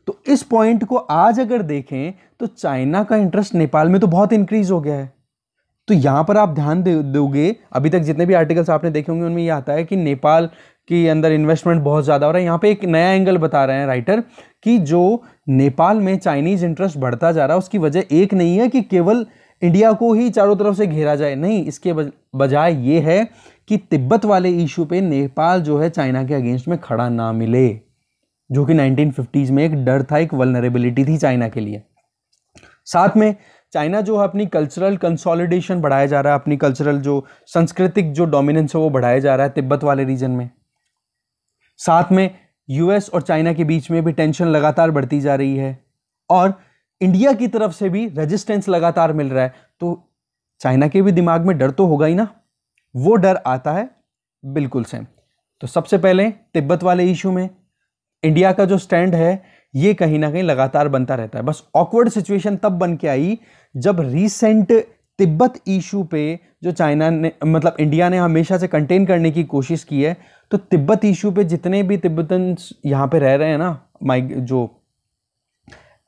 तो इस पॉइंट को आज अगर देखें तो चाइना का इंटरेस्ट नेपाल में तो बहुत इंक्रीज हो गया है। तो यहां पर आप ध्यान दोगे, अभी तक जितने भी आर्टिकल्स आपने देखे होंगे उनमें यह आता है कि नेपाल के अंदर इन्वेस्टमेंट बहुत ज़्यादा हो रहा है। यहाँ पे एक नया एंगल बता रहे हैं राइटर कि जो नेपाल में चाइनीज इंटरेस्ट बढ़ता जा रहा है उसकी वजह एक नहीं है कि केवल इंडिया को ही चारों तरफ से घेरा जाए, नहीं, इसके बजाय ये है कि तिब्बत वाले इशू पे नेपाल जो है चाइना के अगेंस्ट में खड़ा ना मिले, जो कि 1950s में एक डर था, एक वल्नरेबिलिटी थी चाइना के लिए। साथ में चाइना जो है अपनी कल्चरल कंसोलिडेशन बढ़ाया जा रहा है, अपनी कल्चरल जो सांस्कृतिक जो डोमिनेंस है वो बढ़ाया जा रहा है तिब्बत वाले रीजन में। साथ में यूएस और चाइना के बीच में भी टेंशन लगातार बढ़ती जा रही है, और इंडिया की तरफ से भी रेजिस्टेंस लगातार मिल रहा है। तो चाइना के भी दिमाग में डर तो होगा ही ना, वो डर आता है बिल्कुल सेम। तो सबसे पहले तिब्बत वाले इशू में इंडिया का जो स्टैंड है ये कहीं ना कहीं लगातार बनता रहता है। बस ऑकवर्ड सिचुएशन तब बन के आई जब रीसेंट तिब्बत इशू पे जो चाइना ने, मतलब इंडिया ने हमेशा से कंटेन करने की कोशिश की है, तो तिब्बत इशू पे जितने भी तिब्बतन्स यहाँ पे रह रहे हैं ना, जो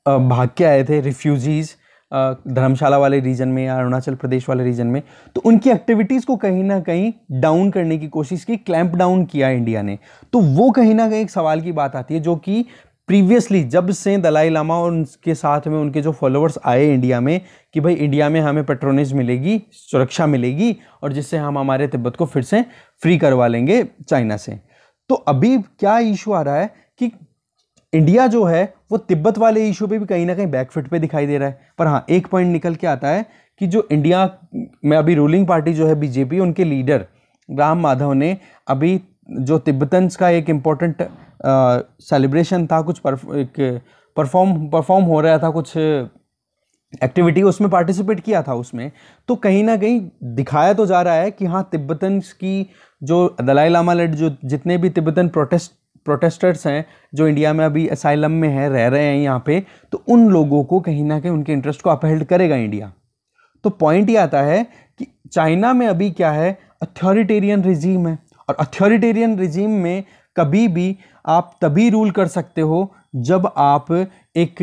भाग के आए थे रिफ्यूजीज धर्मशाला वाले रीजन में या अरुणाचल प्रदेश वाले रीजन में, तो उनकी एक्टिविटीज़ को कहीं ना कहीं डाउन करने की कोशिश की, क्लैंप डाउन किया इंडिया ने। तो वो कहीं ना कहीं एक सवाल की बात आती है, जो कि प्रीवियसली जब से दलाई लामा और उनके साथ में उनके जो फॉलोअर्स आए इंडिया में कि भाई इंडिया में हमें पेट्रोनेज मिलेगी, सुरक्षा मिलेगी, और जिससे हम हमारे तिब्बत को फिर से फ्री करवा लेंगे चाइना से। तो अभी क्या इशू आ रहा है कि इंडिया जो है वो तिब्बत वाले इशू पे भी कहीं ना कहीं बैकफुट पे दिखाई दे रहा है। पर हाँ, एक पॉइंट निकल के आता है कि जो इंडिया में अभी रूलिंग पार्टी जो है बीजेपी, उनके लीडर राम माधव ने अभी जो तिब्बतन्स का एक इम्पोर्टेंट सेलिब्रेशन था, कुछ एक परफॉर्म हो रहा था, कुछ एक्टिविटी उसमें पार्टिसिपेट किया था उसमें, तो कहीं ना कहीं दिखाया तो जा रहा है कि हाँ तिब्बतन्स की जो दलाई लामा लेड जो जितने भी तिब्बतन प्रोटेस्टर्स हैं जो इंडिया में अभी असाइलम में है, रह रहे हैं यहाँ पे, तो उन लोगों को कहीं ना कहीं उनके इंटरेस्ट को अपहेल्ड करेगा इंडिया। तो पॉइंट ये आता है कि चाइना में अभी क्या है, अथॉरिटेरियन रिजीम है, और अथॉरिटेरियन रिजीम में कभी भी आप तभी रूल कर सकते हो जब आप एक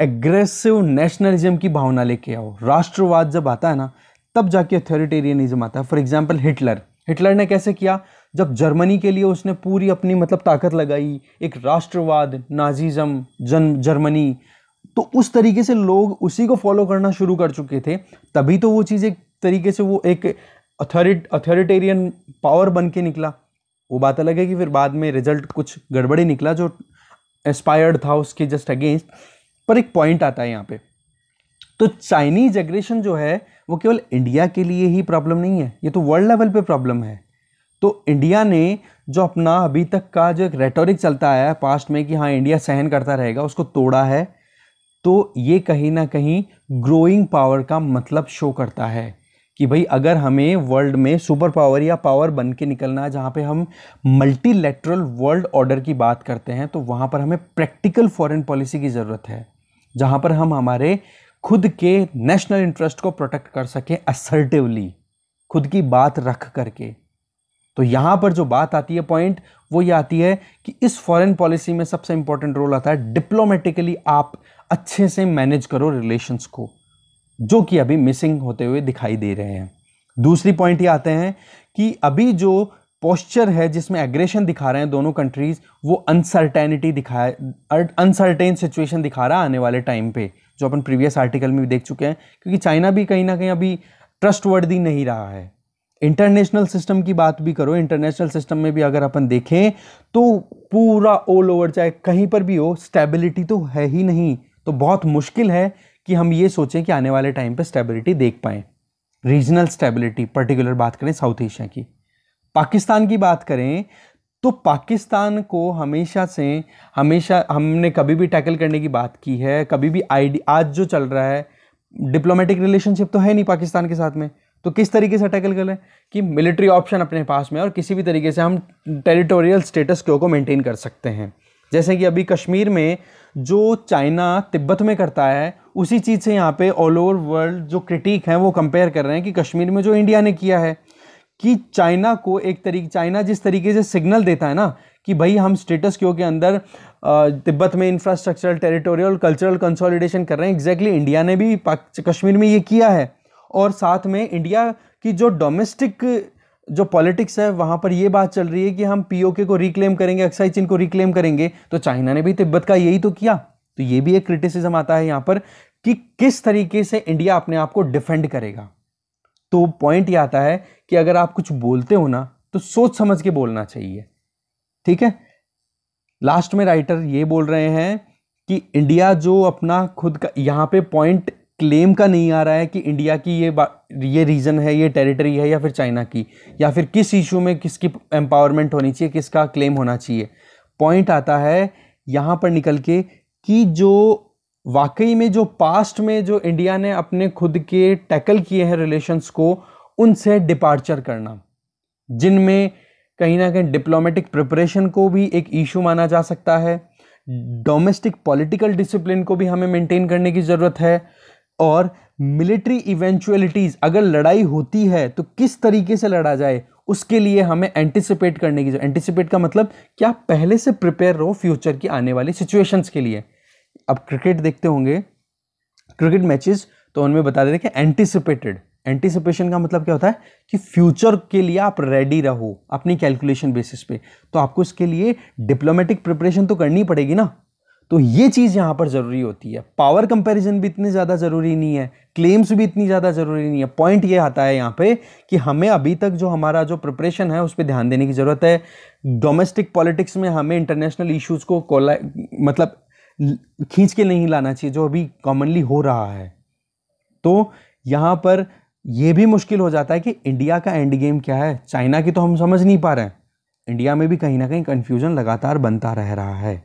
एग्रेसिव नेशनलिज्म की भावना लेके आओ। राष्ट्रवाद जब आता है ना, तब जाके अथॉरिटेरियनिज्म आता है। फॉर एग्जांपल हिटलर ने कैसे किया, जब जर्मनी के लिए उसने पूरी अपनी मतलब ताकत लगाई, एक राष्ट्रवाद, नाजिज्म, जर्मनी, तो उस तरीके से लोग उसी को फॉलो करना शुरू कर चुके थे, तभी तो वो चीज़ एक तरीके से वो एक अथॉरिटेरियन पावर बन के निकला। वो बात अलग है कि फिर बाद में रिजल्ट कुछ गड़बड़ी निकला जो एस्पायर्ड था उसके जस्ट अगेंस्ट। पर एक पॉइंट आता है यहाँ पे, तो चाइनीज एग्रेशन जो है वो केवल इंडिया के लिए ही प्रॉब्लम नहीं है, ये तो वर्ल्ड लेवल पे प्रॉब्लम है। तो इंडिया ने जो अपना अभी तक का जो एक रेटोरिक चलता आया है पास्ट में कि हाँ इंडिया सहन करता रहेगा, उसको तोड़ा है। तो ये कहीं ना कहीं ग्रोइंग पावर का मतलब शो करता है कि भाई अगर हमें वर्ल्ड में सुपर पावर या पावर बन के निकलना है, जहाँ पे हम मल्टीलैटरल वर्ल्ड ऑर्डर की बात करते हैं, तो वहाँ पर हमें प्रैक्टिकल फॉरेन पॉलिसी की ज़रूरत है, जहाँ पर हम हमारे खुद के नेशनल इंटरेस्ट को प्रोटेक्ट कर सकें असर्टिवली, खुद की बात रख करके। तो यहाँ पर जो बात आती है पॉइंट, वो ये आती है कि इस फॉरेन पॉलिसी में सबसे इंपॉर्टेंट रोल आता है डिप्लोमेटिकली आप अच्छे से मैनेज करो रिलेशंस को, जो कि अभी मिसिंग होते हुए दिखाई दे रहे हैं। दूसरी पॉइंट ये आते हैं कि अभी जो पोस्चर है जिसमें एग्रेशन दिखा रहे हैं दोनों कंट्रीज, वो अनसर्टेनिटी दिखाए, अनसर्टेन सिचुएशन दिखा रहा है आने वाले टाइम पे, जो अपन प्रीवियस आर्टिकल में भी देख चुके हैं। क्योंकि चाइना भी कहीं ना कहीं अभी ट्रस्टवर्दी नहीं रहा है। इंटरनेशनल सिस्टम की बात भी करो, इंटरनेशनल सिस्टम में भी अगर अपन देखें तो पूरा ऑल ओवर चाहे कहीं पर भी हो, स्टेबिलिटी तो है ही नहीं। तो बहुत मुश्किल है कि हम ये सोचें कि आने वाले टाइम पे स्टेबिलिटी देख पाएं, रीजनल स्टेबिलिटी। पर्टिकुलर बात करें साउथ एशिया की, पाकिस्तान की बात करें, तो पाकिस्तान को हमेशा हमने कभी भी टैकल करने की बात की है, कभी भी आज जो चल रहा है डिप्लोमेटिक रिलेशनशिप तो है नहीं पाकिस्तान के साथ में, तो किस तरीके से टैकल करें कि मिलिट्री ऑप्शन अपने पास में और किसी भी तरीके से हम टेरिटोरियल स्टेटस को मेंटेन कर सकते हैं। जैसे कि अभी कश्मीर में जो चाइना तिब्बत में करता है, उसी चीज़ से यहाँ पे ऑल ओवर वर्ल्ड जो क्रिटिक हैं वो कंपेयर कर रहे हैं कि कश्मीर में जो इंडिया ने किया है, कि चाइना को चाइना जिस तरीके से सिग्नल देता है ना कि भाई हम स्टेटस क्यो के अंदर तिब्बत में इंफ्रास्ट्रक्चरल, टेरिटोरियल, कल्चरल कंसोलिडेशन कर रहे हैं, एग्जैक्टली इंडिया ने भी कश्मीर में ये किया है। और साथ में इंडिया की जो डोमेस्टिक जो पॉलिटिक्स है वहाँ पर ये बात चल रही है कि हम पीओके को रिक्लेम करेंगे, अक्साई चीन को रिक्लेम करेंगे, तो चाइना ने भी तिब्बत का यही तो किया। तो ये भी एक क्रिटिसिज्म आता है यहाँ पर कि किस तरीके से इंडिया अपने आप को डिफेंड करेगा। तो पॉइंट ये आता है कि अगर आप कुछ बोलते हो ना तो सोच समझ के बोलना चाहिए, ठीक है। लास्ट में राइटर ये बोल रहे हैं कि इंडिया जो अपना खुद का यहाँ पे पॉइंट क्लेम का नहीं आ रहा है कि इंडिया की ये रीजन है, ये टेरिटरी है, या फिर चाइना की, या फिर किस इशू में किसकी एम्पावरमेंट होनी चाहिए, किसका क्लेम होना चाहिए। पॉइंट आता है यहाँ पर निकल के कि जो वाकई में जो पास्ट में जो इंडिया ने अपने खुद के टैकल किए हैं रिलेशंस को, उनसे डिपार्चर करना, जिनमें कहीं ना कहीं डिप्लोमेटिक प्रिपरेशन को भी एक इशू माना जा सकता है, डोमेस्टिक पॉलिटिकल डिसिप्लिन को भी हमें मेंटेन करने की ज़रूरत है, और मिलिट्री इवेंचुअलिटीज़, अगर लड़ाई होती है तो किस तरीके से लड़ा जाए, उसके लिए हमें एंटिसिपेट करने की। एंटिसिपेट का मतलब क्या, पहले से प्रिपेयर रहो फ्यूचर की आने वाली सिचुएशंस के लिए। अब क्रिकेट देखते होंगे, क्रिकेट मैचेस, तो उनमें बता देते हैं कि एंटिसिपेशन का मतलब क्या होता है कि फ्यूचर के लिए आप रेडी रहो अपनी कैलकुलेशन बेसिस पे। तो आपको इसके लिए डिप्लोमेटिक प्रिपरेशन तो करनी पड़ेगी ना। तो ये चीज़ यहाँ पर ज़रूरी होती है। पावर कंपैरिजन भी इतनी ज़्यादा ज़रूरी नहीं है, क्लेम्स भी इतनी ज़्यादा ज़रूरी नहीं है। पॉइंट ये आता है यहाँ पे कि हमें अभी तक जो हमारा जो प्रिपरेशन है उस पर ध्यान देने की ज़रूरत है। डोमेस्टिक पॉलिटिक्स में हमें इंटरनेशनल इश्यूज़ को मतलब खींच के नहीं लाना चाहिए, जो अभी कॉमनली हो रहा है। तो यहाँ पर यह भी मुश्किल हो जाता है कि इंडिया का एंड गेम क्या है। चाइना की तो हम समझ नहीं पा रहे हैं, इंडिया में भी कहीं ना कहीं कन्फ्यूजन लगातार बनता रह रहा है।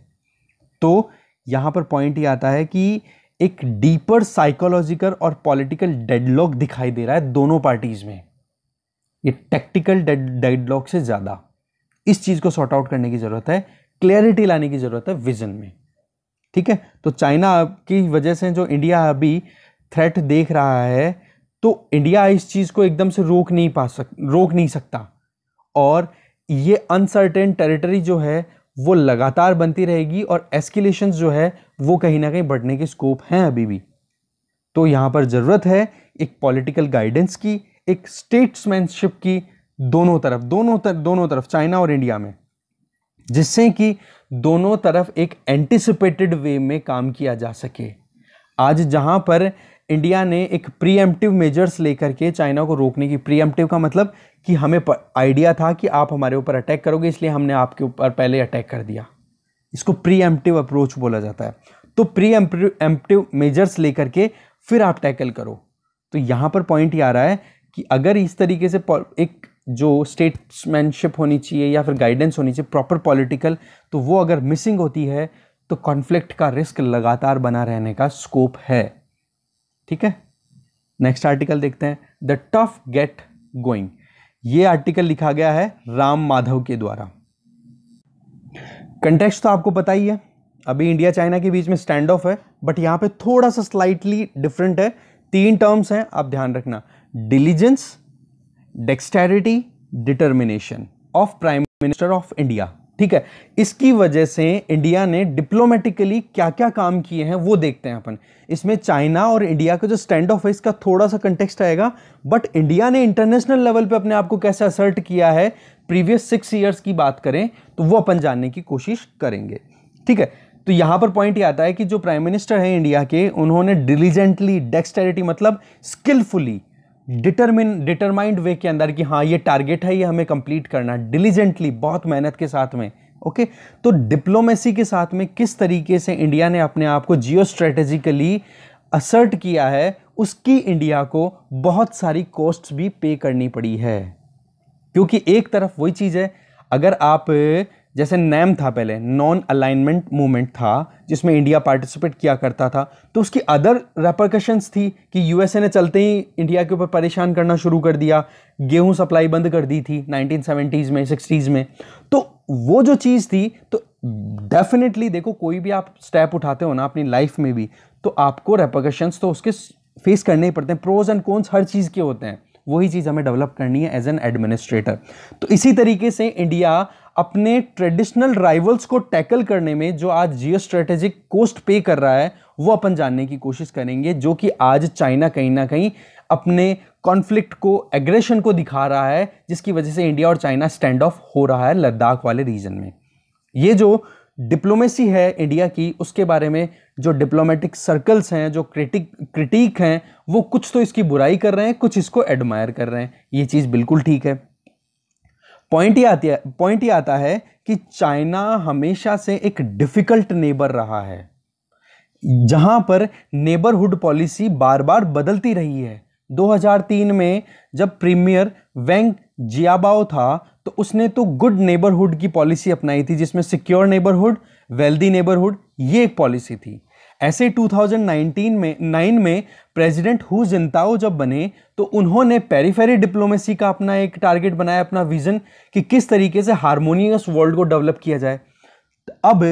तो यहाँ पर पॉइंट ये आता है कि एक डीपर साइकोलॉजिकल और पॉलिटिकल डेडलॉक दिखाई दे रहा है दोनों पार्टीज में, ये टैक्टिकल डेडलॉक से ज़्यादा। इस चीज़ को सॉर्ट आउट करने की ज़रूरत है, क्लियरिटी लाने की ज़रूरत है विजन में, ठीक है। तो चाइना की वजह से जो इंडिया अभी थ्रेट देख रहा है, तो इंडिया इस चीज़ को एकदम से रोक नहीं सकता, और ये अनसर्टेन टेरिटरी जो है वो लगातार बनती रहेगी, और एस्केलेशंस जो है वो कहीं ना कहीं बढ़ने के स्कोप हैं अभी भी। तो यहाँ पर ज़रूरत है एक पॉलिटिकल गाइडेंस की, एक स्टेट्समैनशिप की, दोनों तरफ चाइना और इंडिया में, जिससे कि दोनों तरफ एक एंटिसिपेटेड वे में काम किया जा सके। आज जहां पर इंडिया ने एक प्रीएम्प्टिव मेजर्स लेकर के चाइना को रोकने की, प्रीएम्प्टिव का मतलब कि हमें आइडिया था कि आप हमारे ऊपर अटैक करोगे, इसलिए हमने आपके ऊपर पहले अटैक कर दिया, इसको प्रीएम्प्टिव अप्रोच बोला जाता है। तो प्रीएम्प्टिव मेजर्स लेकर के फिर आप टैकल करो। तो यहां पर पॉइंट ये आ रहा है कि अगर इस तरीके से एक जो स्टेट्समैनशिप होनी चाहिए या फिर गाइडेंस होनी चाहिए प्रॉपर पॉलिटिकल, तो वो अगर मिसिंग होती है तो कॉन्फ्लिक्ट का रिस्क लगातार बना रहने का स्कोप है, ठीक है। नेक्स्ट आर्टिकल देखते हैं, द टफ गेट गोइंग। ये आर्टिकल लिखा गया है राम माधव के द्वारा। कंटेक्स्ट तो आपको पता ही है, अभी इंडिया चाइना के बीच में स्टैंड ऑफ है, बट यहां पे थोड़ा सा स्लाइटली डिफरेंट है। 3 टर्म्स हैं, आप ध्यान रखना, diligence, dexterity, determination of prime minister of India, ठीक है। इसकी वजह से इंडिया ने डिप्लोमेटिकली क्या क्या काम किए हैं वो देखते हैं अपन। इसमें चाइना और इंडिया का जो स्टैंड ऑफ है इसका थोड़ा सा कंटेक्स्ट आएगा, बट इंडिया ने इंटरनेशनल लेवल पे अपने आप को कैसे असर्ट किया है प्रीवियस 6 ईयर्स की बात करें तो वो अपन जानने की कोशिश करेंगे, ठीक है। तो यहां पर पॉइंट ये आता है कि जो प्राइम मिनिस्टर है इंडिया के, उन्होंने डिलीजेंटली, डेक्सटेरिटी मतलब स्किलफुली, डिटरमाइंड वे के अंदर कि हाँ ये टारगेट है, ये हमें कंप्लीट करना, डिलीजेंटली, बहुत मेहनत के साथ में, ओके। तो डिप्लोमेसी के साथ में किस तरीके से इंडिया ने अपने आप को जियो स्ट्रेटेजिकली असर्ट किया है, उसकी इंडिया को बहुत सारी कॉस्ट्स भी पे करनी पड़ी है। क्योंकि एक तरफ वही चीज है, अगर आप जैसे नैम था पहले, नॉन अलाइनमेंट मूवमेंट था जिसमें इंडिया पार्टिसिपेट किया करता था, तो उसकी अदर रेपरकशंस थी कि यूएसए ने चलते ही इंडिया के ऊपर परेशान करना शुरू कर दिया, गेहूं सप्लाई बंद कर दी थी 1970s में, 60s में। तो वो जो चीज़ थी, तो डेफिनेटली देखो कोई भी आप स्टेप उठाते हो ना अपनी लाइफ में भी, तो आपको रेपरकशंस तो उसके फेस करने ही पड़ते हैं, प्रोज एंड कॉन्स हर चीज़ के होते हैं। वही चीज़ हमें डेवलप करनी है एज एन एडमिनिस्ट्रेटर। तो इसी तरीके से इंडिया अपने ट्रेडिशनल राइवल्स को टैकल करने में जो आज जियो स्ट्रेटेजिक कॉस्ट पे कर रहा है वो अपन जानने की कोशिश करेंगे, जो कि आज चाइना कहीं ना कहीं अपने कॉन्फ्लिक्ट को, एग्रेशन को दिखा रहा है, जिसकी वजह से इंडिया और चाइना स्टैंड ऑफ हो रहा है लद्दाख वाले रीजन में। ये जो डिप्लोमेसी है इंडिया की, उसके बारे में जो डिप्लोमेटिक सर्कल्स हैं, जो क्रिटिक हैं, वो कुछ तो इसकी बुराई कर रहे हैं, कुछ इसको एडमायर कर रहे हैं। ये चीज़ बिल्कुल ठीक है। पॉइंट ये आता है कि चाइना हमेशा से एक डिफिकल्ट नेबर रहा है, जहां पर नेबरहुड पॉलिसी बार बार बदलती रही है। 2003 में जब प्रीमियर वेंग जियाबाओ था तो उसने तो गुड नेबरहुड की पॉलिसी अपनाई थी, जिसमें सिक्योर नेबरहुड, वेल्दी नेबरहुड, ये एक पॉलिसी थी। ऐसे 2009 में प्रेसिडेंट हु जिनताओ जब बने तो उन्होंने पेरिफेरी डिप्लोमेसी का अपना एक टारगेट बनाया, अपना विजन, कि किस तरीके से हार्मोनियस वर्ल्ड को डेवलप किया जाए। अब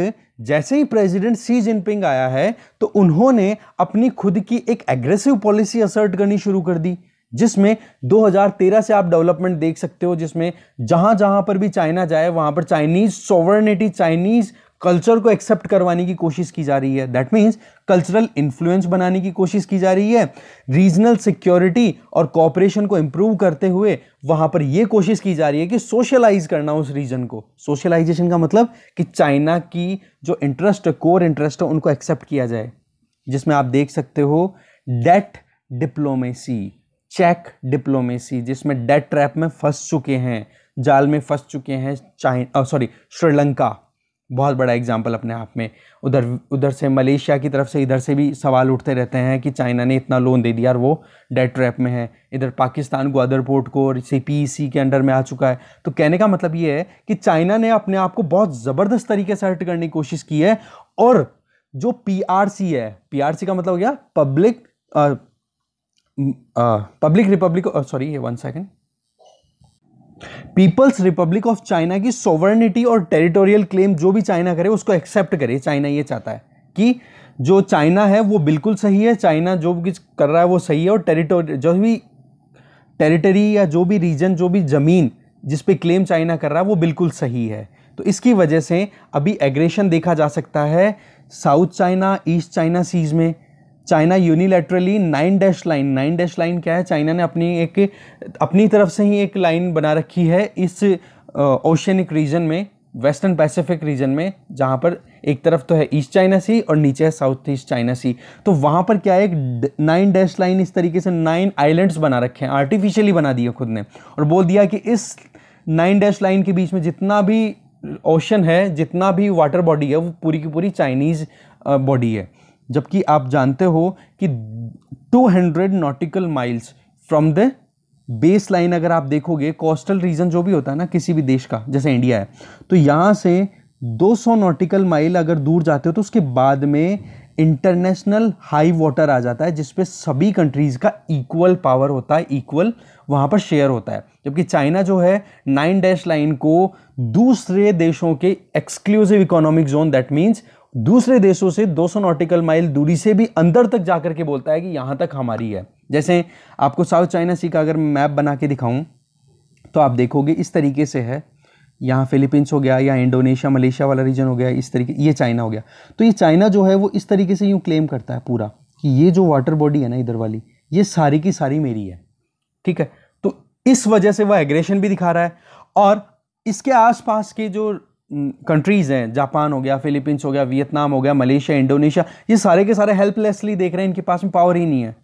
जैसे ही प्रेसिडेंट शी जिनपिंग आया है तो उन्होंने अपनी खुद की एक एग्रेसिव पॉलिसी असर्ट करनी शुरू कर दी, जिसमें 2013 से आप डेवलपमेंट देख सकते हो, जिसमें जहां जहां पर भी चाइना जाए वहां पर चाइनीज सॉवरेनिटी, चाइनीज कल्चर को एक्सेप्ट करवाने की कोशिश की जा रही है। दैट मीन्स कल्चरल इन्फ्लुएंस बनाने की कोशिश की जा रही है। रीजनल सिक्योरिटी और कोऑपरेशन को इंप्रूव करते हुए वहां पर यह कोशिश की जा रही है कि सोशलाइज करना उस रीजन को। सोशलाइजेशन का मतलब कि चाइना की जो इंटरेस्ट, कोर इंटरेस्ट है, उनको एक्सेप्ट किया जाए, जिसमें आप देख सकते हो डेट डिप्लोमेसी, चेक डिप्लोमेसी, जिसमें डेट ट्रैप में फंस चुके हैं, जाल में फंस चुके हैं श्रीलंका, बहुत बड़ा एग्जाम्पल अपने आप में। उधर से मलेशिया की तरफ से, इधर से भी सवाल उठते रहते हैं कि चाइना ने इतना लोन दे दिया और वो डेट ट्रैप में है। इधर पाकिस्तान ग्वादर पोर्ट को CPEC के अंडर में आ चुका है। तो कहने का मतलब ये है कि चाइना ने अपने आप को बहुत ज़बरदस्त तरीके से हर्ट करने की कोशिश की है, और जो पीआरसी है, पीआरसी का मतलब हो गया public republic, sorry one second, people's republic of China की सोवरेनिटी और टेरिटोरियल क्लेम जो भी चाइना करे उसको एक्सेप्ट करे। चाइना ये चाहता है कि जो चाइना है वो बिल्कुल सही है, चाइना जो भी कर रहा है वो सही है, और जो भी टेरिटरी या जो भी रीजन, जो भी जमीन जिस पे क्लेम चाइना कर रहा है वो बिल्कुल सही है। तो इसकी वजह से अभी एग्रेशन देखा जा सकता है south China, east China seas में। चाइना यूनिलैटरली 9 लाइन क्या है, चाइना ने अपनी तरफ से ही एक लाइन बना रखी है इस ओशियनिक रीजन में, वेस्टर्न पैसिफिक रीजन में, जहां पर एक तरफ तो है ईस्ट चाइना सी और नीचे है साउथ ईस्ट चाइना सी। तो वहां पर क्या है, एक 9 लाइन इस तरीके से 9 आइलैंड्स बना रखे हैं, आर्टिफिशियली बना दिए खुद ने, और बोल दिया कि इस 9 लाइन के बीच में जितना भी ओशन है, जितना भी वाटर बॉडी है, वो पूरी की पूरी चाइनीज बॉडी है। जबकि आप जानते हो कि 200 nautical miles from the base line, अगर आप देखोगे कोस्टल रीजन जो भी होता है ना किसी भी देश का, जैसे इंडिया है, तो यहां से 200 नॉटिकल माइल अगर दूर जाते हो तो उसके बाद में इंटरनेशनल हाई वाटर आ जाता है, जिसपे सभी कंट्रीज का इक्वल पावर होता है, इक्वल वहां पर शेयर होता है। जबकि चाइना जो है 9 लाइन को दूसरे देशों के exclusive economic zone, that means दूसरे देशों से 200 नॉटिकल माइल दूरी से भी अंदर तक जाकर के बोलता है कि यहां तक हमारी है। जैसे आपको साउथ चाइना सी का अगर मैप बना के दिखाऊं तो आप देखोगे इस तरीके से है, यहाँ फिलीपींस हो गया, या इंडोनेशिया मलेशिया वाला रीजन हो गया, इस तरीके ये चाइना हो गया। तो ये चाइना जो है वो इस तरीके से यूं क्लेम करता है पूरा कि ये जो वाटर बॉडी है ना इधर वाली, ये सारी की सारी मेरी है, ठीक है। तो इस वजह से वह एग्रेशन भी दिखा रहा है, और इसके आसपास के जो कंट्रीज हैं, जापान हो गया, फिलीपींस हो गया, वियतनाम हो गया, मलेशिया, इंडोनेशिया, ये सारे के सारे हेल्पलेसली देख रहे हैं, इनके पास में पावर ही नहीं है।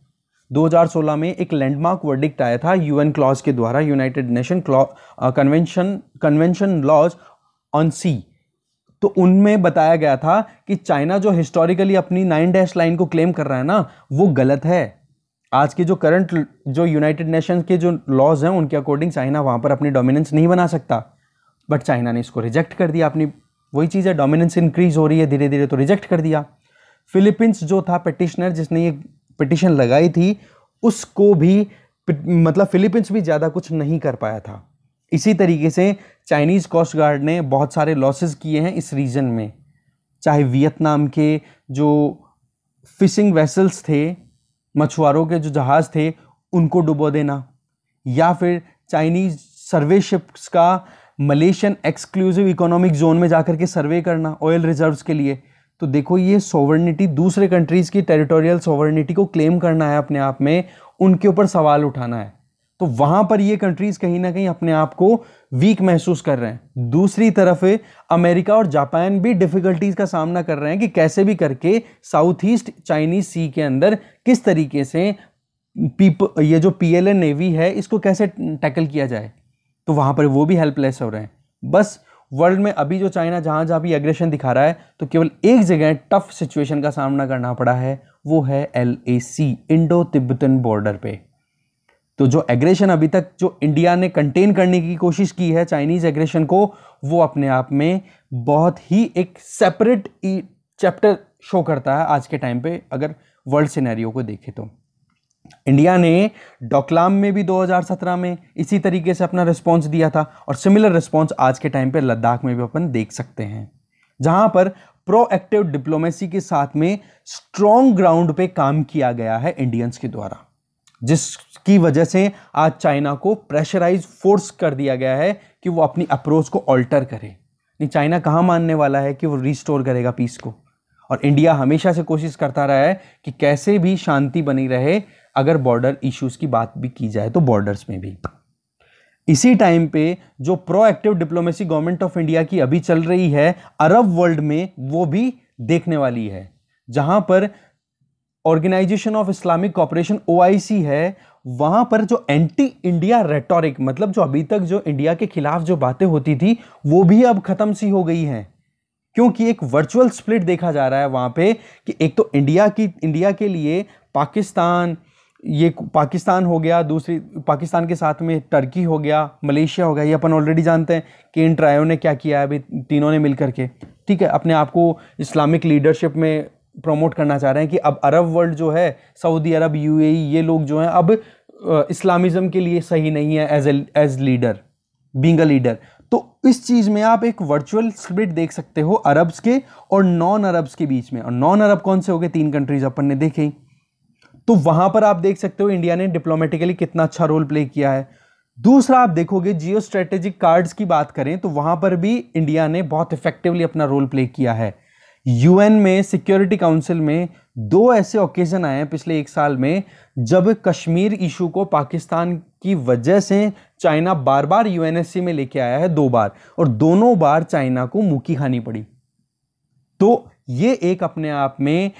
2016 में एक लैंडमार्क वर्डिक्ट आया था यूएन क्लॉज के द्वारा, United Nation Convention laws on sea. तो उनमें बताया गया था कि चाइना जो हिस्टोरिकली अपनी 9 लाइन को क्लेम कर रहा है ना, वो गलत है। आज के जो करंट जो यूनाइटेड नेशन के जो लॉज हैं उनके अकॉर्डिंग चाइना वहां पर अपनी डोमिनेंस नहीं बना सकता, बट चाइना ने इसको रिजेक्ट कर दिया। अपनी वही चीज़ है, डोमिनेंस इंक्रीज हो रही है धीरे धीरे, तो रिजेक्ट कर दिया। फिलीपींस जो था पिटिशनर, जिसने ये पिटिशन लगाई थी, उसको भी मतलब फिलीपींस भी ज़्यादा कुछ नहीं कर पाया था। इसी तरीके से चाइनीज कोस्ट गार्ड ने बहुत सारे लॉसेस किए हैं इस रीजन में, चाहे वियतनाम के जो फिशिंग वेसल्स थे, मछुआरों के जो जहाज थे, उनको डुबो देना, या फिर चाइनीज सर्वे शिप्स का मलेशियन एक्सक्लूसिव इकोनॉमिक जोन में जाकर के सर्वे करना ऑयल रिजर्व्स के लिए। तो देखो ये सोवरेनिटी, दूसरे कंट्रीज की टेरिटोरियल सोवरेनिटी को क्लेम करना है अपने आप में, उनके ऊपर सवाल उठाना है। तो वहां पर ये कंट्रीज कहीं ना कहीं अपने आप को वीक महसूस कर रहे हैं। दूसरी तरफ अमेरिका और जापान भी डिफिकल्टीज का सामना कर रहे हैं कि कैसे भी करके साउथ ईस्ट चाइनीज सी के अंदर किस तरीके से ये जो पीएलए नेवी है इसको कैसे टैकल किया जाए। तो वहां पर वो भी हेल्पलेस हो रहे हैं। बस वर्ल्ड में अभी जो चाइना जहां जहां भी एग्रेशन दिखा रहा है, तो केवल एक जगह टफ सिचुएशन का सामना करना पड़ा है, वो है LAC, इंडो तिब्बतन बॉर्डर पे। तो जो एग्रेशन अभी तक जो इंडिया ने कंटेन करने की कोशिश की है चाइनीज एग्रेशन को, वो अपने आप में बहुत ही एक सेपरेट चैप्टर शो करता है आज के टाइम पे, अगर वर्ल्ड सिनेरियो को देखें तो। इंडिया ने डोकलाम में भी 2017 में इसी तरीके से अपना रिस्पांस दिया था, और सिमिलर रिस्पांस आज के टाइम पे लद्दाख में भी अपन देख सकते हैं, जहां पर प्रोएक्टिव डिप्लोमेसी के साथ में स्ट्रॉन्ग ग्राउंड पे काम किया गया है इंडियंस के द्वारा, जिसकी वजह से आज चाइना को प्रेशराइज फोर्स कर दिया गया है कि वो अपनी अप्रोच को ऑल्टर करे। नहीं, चाइना कहां मानने वाला है कि वो रिस्टोर करेगा पीस को, और इंडिया हमेशा से कोशिश करता रहा है कि कैसे भी शांति बनी रहे, अगर बॉर्डर इश्यूज की बात भी की जाए तो बॉर्डर्स में भी। इसी टाइम पे जो proactive diplomacy government of India की अभी चल रही है अरब वर्ल्ड में, वो भी देखने वाली है, जहां पर organisation of Islamic cooperation OIC है, वहां पर जो एंटी इंडिया रेटोरिक, मतलब जो अभी तक जो इंडिया के खिलाफ जो बातें होती थी, वो भी अब खत्म सी हो गई हैं, क्योंकि एक वर्चुअल स्प्लिट देखा जा रहा है वहां पे कि एक तो इंडिया के लिए पाकिस्तान हो गया, दूसरी पाकिस्तान के साथ में टर्की हो गया, मलेशिया हो गया। ये अपन ऑलरेडी जानते हैं कि इन ट्रायो ने क्या किया है अभी तीनों ने मिलकर के, ठीक है, अपने आप को इस्लामिक लीडरशिप में प्रमोट करना चाह रहे हैं कि अब अरब वर्ल्ड जो है, सऊदी अरब, यूएई, ये लोग जो हैं अब इस्लामिज्म के लिए सही नहीं है as leader, being a leader. तो इस चीज में आप एक वर्चुअल स्प्लिट देख सकते हो अरब्स के और नॉन अरब्स के बीच में। और नॉन अरब कौन से हो गए? 3 कंट्रीज अपन ने देखे। तो वहां पर आप देख सकते हो इंडिया ने डिप्लोमेटिकली कितना अच्छा रोल प्ले किया है। दूसरा आप देखोगे जियो स्ट्रेटेजिक कार्ड्स की बात करें तो वहां पर भी इंडिया ने बहुत इफेक्टिवली अपना रोल प्ले किया है। यूएन में, सिक्योरिटी काउंसिल में 2 ऐसे ओकेजन आए हैं पिछले 1 साल में जब कश्मीर इशू को पाकिस्तान की वजह से चाइना बार बार यूएनएससी में लेके आया है, 2 बार, और दोनों बार चाइना को मुक्की खानी पड़ी। तो ये एक अपने आप में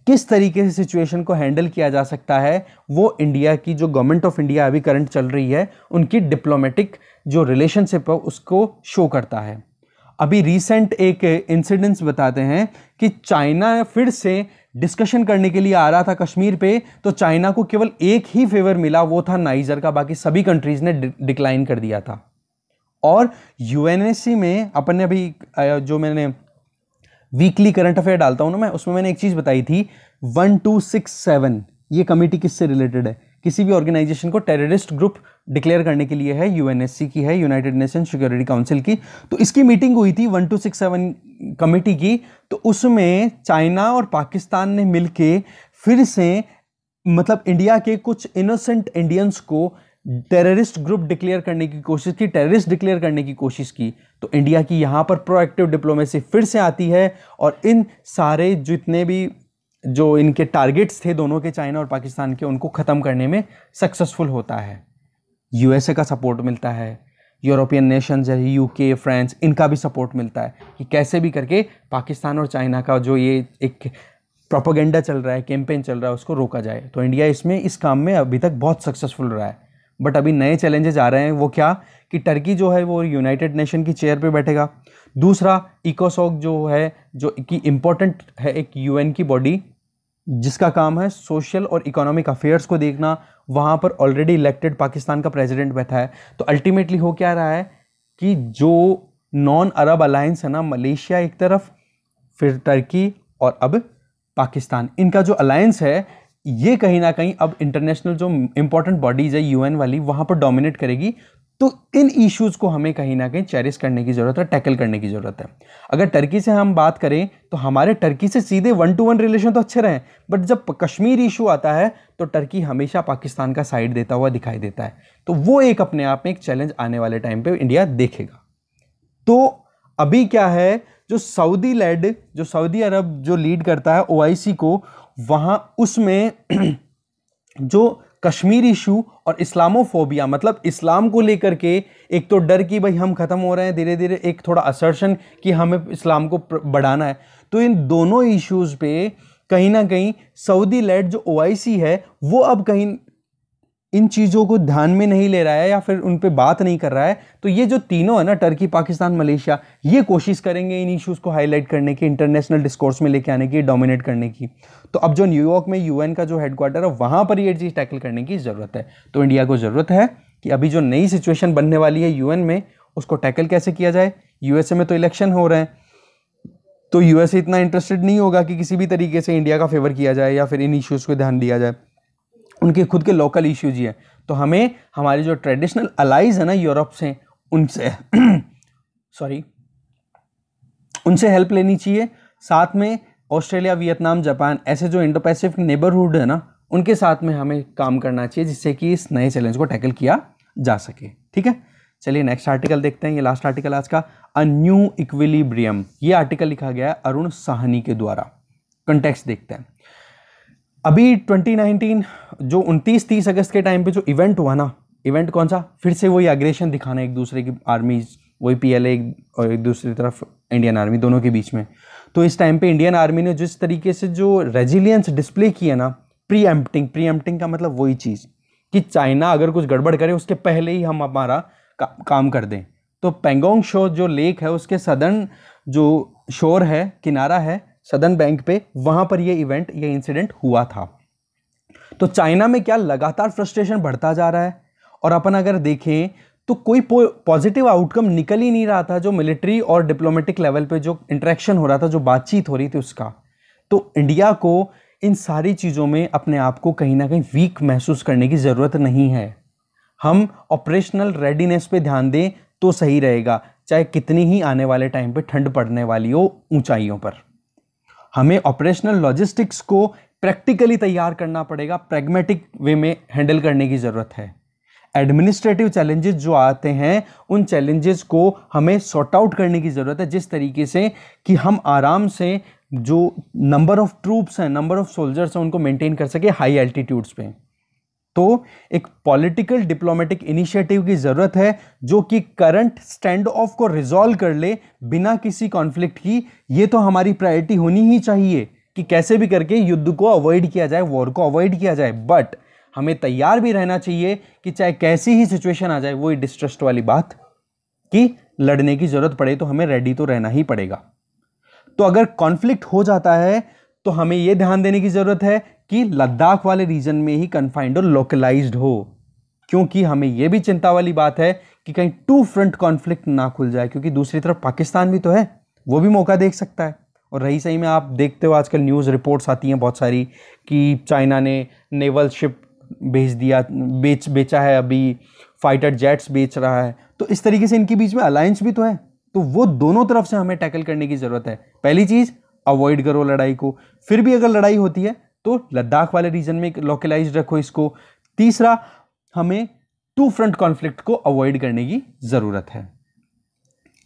किस तरीके से सिचुएशन को हैंडल किया जा सकता है, वो इंडिया की जो गवर्नमेंट ऑफ इंडिया अभी करंट चल रही है उनकी डिप्लोमेटिक जो रिलेशनशिप है उसको शो करता है। अभी रीसेंट एक इंसिडेंट्स बताते हैं कि चाइना फिर से डिस्कशन करने के लिए आ रहा था कश्मीर पे, तो चाइना को केवल एक ही फेवर मिला, वो था नाइजर का, बाकी सभी कंट्रीज ने डिक्लाइन कर दिया था। और यूएनएससी में अपन ने अभी जो मैंने वीकली करंट अफेयर डालता हूं ना मैं, उसमें मैंने एक चीज बताई थी 1267, ये कमेटी किससे रिलेटेड है? किसी भी ऑर्गेनाइजेशन को टेररिस्ट ग्रुप डिक्लेयर करने के लिए है, यूएनएससी की है, यूनाइटेड नेशन सिक्योरिटी काउंसिल की। तो इसकी मीटिंग हुई थी 1267 कमेटी की, तो उसमें चाइना और पाकिस्तान ने मिलके फिर से मतलब इंडिया के कुछ इनोसेंट इंडियंस को टेररिस्ट ग्रुप डिक्लेयर करने की कोशिश की, टेररिस्ट डिक्लेयर करने की कोशिश की। तो इंडिया की यहां पर प्रोएक्टिव डिप्लोमेसी फिर से आती है और इन सारे जितने भी जो इनके टारगेट्स थे दोनों के, चाइना और पाकिस्तान के, उनको ख़त्म करने में सक्सेसफुल होता है। यूएसए का सपोर्ट मिलता है, यूरोपियन नेशंस है, यूके, फ्रांस, इनका भी सपोर्ट मिलता है कि कैसे भी करके पाकिस्तान और चाइना का जो ये एक प्रोपेगेंडा चल रहा है, कैंपेन चल रहा है, उसको रोका जाए। तो इंडिया इसमें इस काम में अभी तक बहुत सक्सेसफुल रहा है। बट अभी नए चैलेंजेस आ रहे हैं, वो क्या कि टर्की जो है वो यूनाइटेड नेशन की चेयर पे बैठेगा। दूसरा, इकोसॉक जो है, जो कि इम्पोर्टेंट है, एक यूएन की बॉडी जिसका काम है सोशल और इकोनॉमिक अफेयर्स को देखना, वहाँ पर ऑलरेडी इलेक्टेड पाकिस्तान का प्रेसिडेंट बैठा है। तो अल्टीमेटली हो क्या रहा है कि जो नॉन अरब अलायंस है ना, मलेशिया एक तरफ, फिर टर्की और अब पाकिस्तान, इनका जो अलायंस है ये कहीं ना कहीं अब इंटरनेशनल जो इंपॉर्टेंट बॉडीज है यूएन वाली, वहाँ पर डोमिनेट करेगी। तो इन इश्यूज को हमें कहीं ना कहीं चेरिश करने की जरूरत है, टैकल करने की जरूरत है। अगर टर्की से हम बात करें तो हमारे टर्की से सीधे 1-to-1 रिलेशन तो अच्छे रहे, बट जब कश्मीर इशू आता है तो टर्की हमेशा पाकिस्तान का साइड देता हुआ दिखाई देता है। तो वो एक अपने आप में एक चैलेंज आने वाले टाइम पे इंडिया देखेगा। तो अभी क्या है, जो सऊदी अरब जो लीड करता है ओआईसी को, वहां उसमें जो कश्मीर इशू और इस्लामोफोबिया, मतलब इस्लाम को लेकर के एक तो डर कि भाई हम खत्म हो रहे हैं धीरे धीरे, एक थोड़ा असर्शन कि हमें इस्लाम को बढ़ाना है, तो इन दोनों इश्यूज पे कहीं ना कहीं सऊदी लेड जो ओआईसी है वो अब कहीं इन चीज़ों को ध्यान में नहीं ले रहा है या फिर उन पे बात नहीं कर रहा है। तो ये जो तीनों है ना, टर्की, पाकिस्तान, मलेशिया, ये कोशिश करेंगे इन इश्यूज़ को हाईलाइट करने की, इंटरनेशनल डिस्कोर्स में लेके आने की, डोमिनेट करने की। तो अब जो न्यूयॉर्क में यूएन का जो हेडक्वार्टर है वहाँ पर ये चीज़ टैकल करने की ज़रूरत है। तो इंडिया को ज़रूरत है कि अभी जो नई सिचुएशन बनने वाली है यूएन में, उसको टैकल कैसे किया जाए। यूएसए में तो इलेक्शन हो रहे हैं, तो यूएसए इतना इंटरेस्टेड नहीं होगा कि किसी भी तरीके से इंडिया का फेवर किया जाए या फिर इन इश्यूज़ को ध्यान दिया जाए, उनके खुद के लोकल इश्यूज ही है। तो हमें हमारे जो ट्रेडिशनल अलाइज है ना यूरोप से, उनसे उनसे हेल्प लेनी चाहिए। साथ में ऑस्ट्रेलिया, वियतनाम, जापान, ऐसे जो इंडो पैसिफिक नेबरहुड है ना, उनके साथ में हमें काम करना चाहिए जिससे कि इस नए चैलेंज को टैकल किया जा सके। ठीक है, चलिए नेक्स्ट आर्टिकल देखते हैं। ये लास्ट आर्टिकल आज का, अ न्यू इक्विलिब्रियम। ये आर्टिकल लिखा गया है अरुण साहनी के द्वारा। कंटेक्स्ट देखते हैं। अभी 2019 जो 29-30 अगस्त के टाइम पे जो इवेंट हुआ ना, इवेंट कौन सा, फिर से वही एग्रेशन दिखाना एक दूसरे की आर्मीज, वही पीएलए और एक दूसरी तरफ इंडियन आर्मी, दोनों के बीच में। तो इस टाइम पे इंडियन आर्मी ने जिस तरीके से जो रेजिलियंस डिस्प्ले की है ना, प्रीएम्प्टिंग का मतलब वही चीज़ कि चाइना अगर कुछ गड़बड़ करे उसके पहले ही हम हमारा काम कर दें। तो पेंगोंग शो जो लेक है उसके सदर्न जो शोर है, किनारा है सदर्न बैंक पे, वहां पर ये इवेंट, ये इंसिडेंट हुआ था। तो चाइना में क्या लगातार फ्रस्ट्रेशन बढ़ता जा रहा है, और अपन अगर देखें तो कोई पॉजिटिव आउटकम निकल ही नहीं रहा था जो मिलिट्री और डिप्लोमेटिक लेवल पे जो इंटरेक्शन हो रहा था, जो बातचीत हो रही थी उसका। तो इंडिया को इन सारी चीज़ों में अपने आप को कहीं ना कहीं वीक महसूस करने की ज़रूरत नहीं है। हम ऑपरेशनल रेडीनेस पे ध्यान दें तो सही रहेगा, चाहे कितनी ही आने वाले टाइम पे ठंड पड़ने वाली हो ऊंचाइयों पर। हमें ऑपरेशनल लॉजिस्टिक्स को प्रैक्टिकली तैयार करना पड़ेगा, प्रैग्मेटिक वे में हैंडल करने की ज़रूरत है। एडमिनिस्ट्रेटिव चैलेंजेस जो आते हैं उन चैलेंजेस को हमें सॉर्ट आउट करने की ज़रूरत है, जिस तरीके से कि हम आराम से जो नंबर ऑफ ट्रूप्स हैं, नंबर ऑफ सोल्जर्स हैं, उनको मेंटेन कर सके हाई एल्टीट्यूड्स पे। तो एक पॉलिटिकल डिप्लोमेटिक इनिशिएटिव की ज़रूरत है जो कि करंट स्टैंड ऑफ को रिजॉल्व कर ले बिना किसी कॉन्फ्लिक्ट की। ये तो हमारी प्रायोरिटी होनी ही चाहिए कि कैसे भी करके युद्ध को अवॉइड किया जाए, वॉर को अवॉइड किया जाए। बट हमें तैयार भी रहना चाहिए कि चाहे कैसी ही सिचुएशन आ जाए, वो डिस्ट्रस्ट वाली बात कि लड़ने की जरूरत पड़े तो हमें रेडी तो रहना ही पड़ेगा। तो अगर कॉन्फ्लिक्ट हो जाता है तो हमें यह ध्यान देने की जरूरत है कि लद्दाख वाले रीजन में ही कन्फाइंड और लोकलाइज्ड हो, क्योंकि हमें यह भी चिंता वाली बात है कि कहीं टू फ्रंट कॉन्फ्लिक्ट ना खुल जाए, क्योंकि दूसरी तरफ पाकिस्तान भी तो है, वो भी मौका देख सकता है। और रही सही में, आप देखते हो आजकल न्यूज़ रिपोर्ट्स आती हैं बहुत सारी कि चाइना ने नेवल शिप भेज दिया, बेचा है, अभी फाइटर जेट्स बेच रहा है। तो इस तरीके से इनके बीच में अलायंस भी तो है, तो वो दोनों तरफ से हमें टैकल करने की जरूरत है। पहली चीज, अवॉइड करो लड़ाई को। फिर भी अगर लड़ाई होती है तो लद्दाख वाले रीजन में लोकलाइज्ड रखो इसको। तीसरा, हमें टू फ्रंट कॉन्फ्लिक्ट को अवॉइड करने की जरूरत है।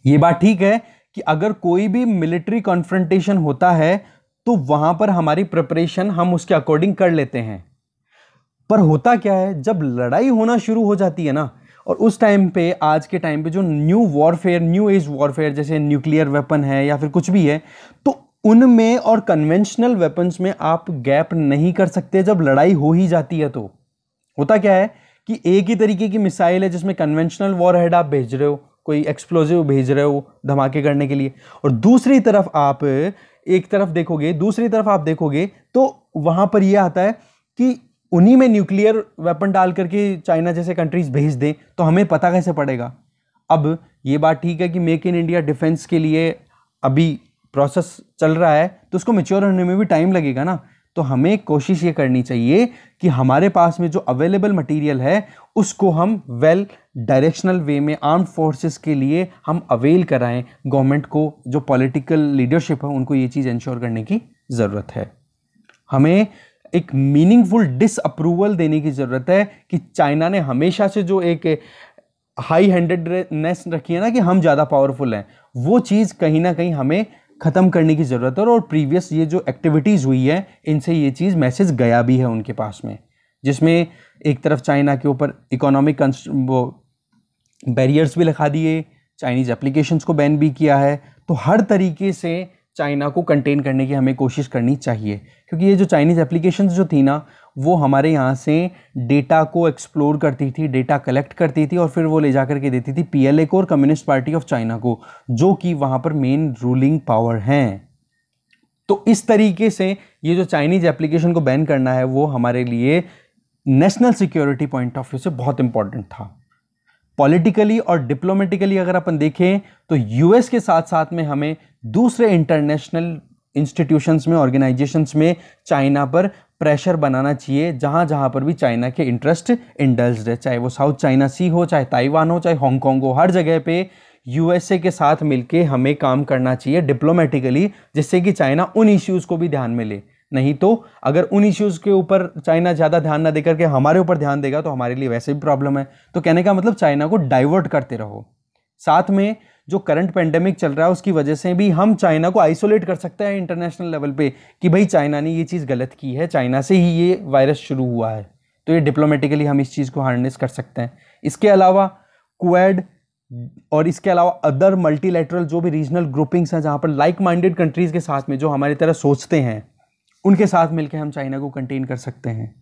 ये बात ठीक है कि अगर कोई भी मिलिट्री कॉन्फ्रंटेशन होता है तो वहां पर हमारी प्रिपरेशन हम उसके अकॉर्डिंग कर लेते हैं। पर होता क्या है, जब लड़ाई होना शुरू हो जाती है ना, और उस टाइम पे, आज के टाइम पे जो new warfare, new age warfare, जैसे न्यूक्लियर वेपन है या फिर कुछ भी है, तो उनमें और कन्वेंशनल वेपन्स में आप गैप नहीं कर सकते। जब लड़ाई हो ही जाती है तो होता क्या है कि एक ही तरीके की मिसाइल है जिसमें कन्वेंशनल वॉरहेड आप भेज रहे हो, कोई एक्सप्लोजिव भेज रहे हो धमाके करने के लिए, और दूसरी तरफ आप एक तरफ देखोगे, दूसरी तरफ आप देखोगे तो वहां पर यह आता है कि उन्हीं में न्यूक्लियर वेपन डाल करके चाइना जैसे कंट्रीज भेज दें, तो हमें पता कैसे पड़ेगा। अब ये बात ठीक है कि मेक इन इंडिया डिफेंस के लिए अभी प्रोसेस चल रहा है, तो उसको मैच्योर होने में भी टाइम लगेगा ना। तो हमें कोशिश ये करनी चाहिए कि हमारे पास में जो अवेलेबल मटेरियल है उसको हम वेल डायरेक्शनल वे में आर्म्ड फोर्सेस के लिए हम अवेल कराएं। गवर्नमेंट को, जो पॉलिटिकल लीडरशिप है, उनको ये चीज़ इंश्योर करने की ज़रूरत है। हमें एक मीनिंगफुल डिसअप्रूवल देने की ज़रूरत है कि चाइना ने हमेशा से जो एक हाई हैंडेडनेस रखी है ना कि हम ज़्यादा पावरफुल हैं, वो चीज़ कहीं ना कहीं हमें ख़त्म करने की ज़रूरत है। और प्रीवियस ये जो एक्टिविटीज़ हुई है, इनसे ये चीज़ मैसेज गया भी है उनके पास में, जिसमें एक तरफ चाइना के ऊपर इकोनॉमिक वो बैरियर्स भी लगा दिए, चाइनीज़ एप्लीकेशंस को बैन भी किया है। तो हर तरीके से चाइना को कंटेन करने की हमें कोशिश करनी चाहिए, क्योंकि ये जो चाइनीज़ एप्लीकेशंस जो थी ना, वो हमारे यहाँ से डेटा को एक्सप्लोर करती थी, डेटा कलेक्ट करती थी और फिर वो ले जा करके देती थी PLA को और कम्युनिस्ट पार्टी ऑफ चाइना को, जो कि वहाँ पर मेन रूलिंग पावर हैं। तो इस तरीके से ये जो चाइनीज़ एप्लीकेशन को बैन करना है, वो हमारे लिए national security point of view से बहुत इंपॉर्टेंट था। पॉलिटिकली और डिप्लोमेटिकली अगर अपन देखें तो यूएस के साथ साथ में हमें दूसरे इंटरनेशनल इंस्टीट्यूशंस में, ऑर्गेनाइजेशंस में चाइना पर प्रेशर बनाना चाहिए, जहां जहां पर भी चाइना के इंटरेस्ट इंडल्ज्ड है, चाहे वो साउथ चाइना सी हो, चाहे ताइवान हो, चाहे हांगकांग हो। हर जगह पे यूएसए के साथ मिलके हमें काम करना चाहिए डिप्लोमेटिकली, जिससे कि चाइना उन इश्यूज को भी ध्यान में ले। नहीं तो अगर उन इश्यूज के ऊपर चाइना ज़्यादा ध्यान ना देकर के हमारे ऊपर ध्यान देगा तो हमारे लिए वैसे भी प्रॉब्लम है। तो कहने का मतलब, चाइना को डाइवर्ट करते रहो। साथ में जो करंट पेंडेमिक चल रहा है उसकी वजह से भी हम चाइना को आइसोलेट कर सकते हैं इंटरनेशनल लेवल पे कि भाई चाइना ने ये चीज़ गलत की है, चाइना से ही ये वायरस शुरू हुआ है। तो ये डिप्लोमेटिकली हम इस चीज़ को हार्नेस कर सकते हैं। इसके अलावा क्वाड और इसके अलावा अदर मल्टीलैटरल जो भी रीजनल ग्रुपिंग्स हैं, जहाँ पर लाइक माइंडेड कंट्रीज़ के साथ में जो हमारी तरह सोचते हैं, उनके साथ मिलकर हम चाइना को कंटेन कर सकते हैं।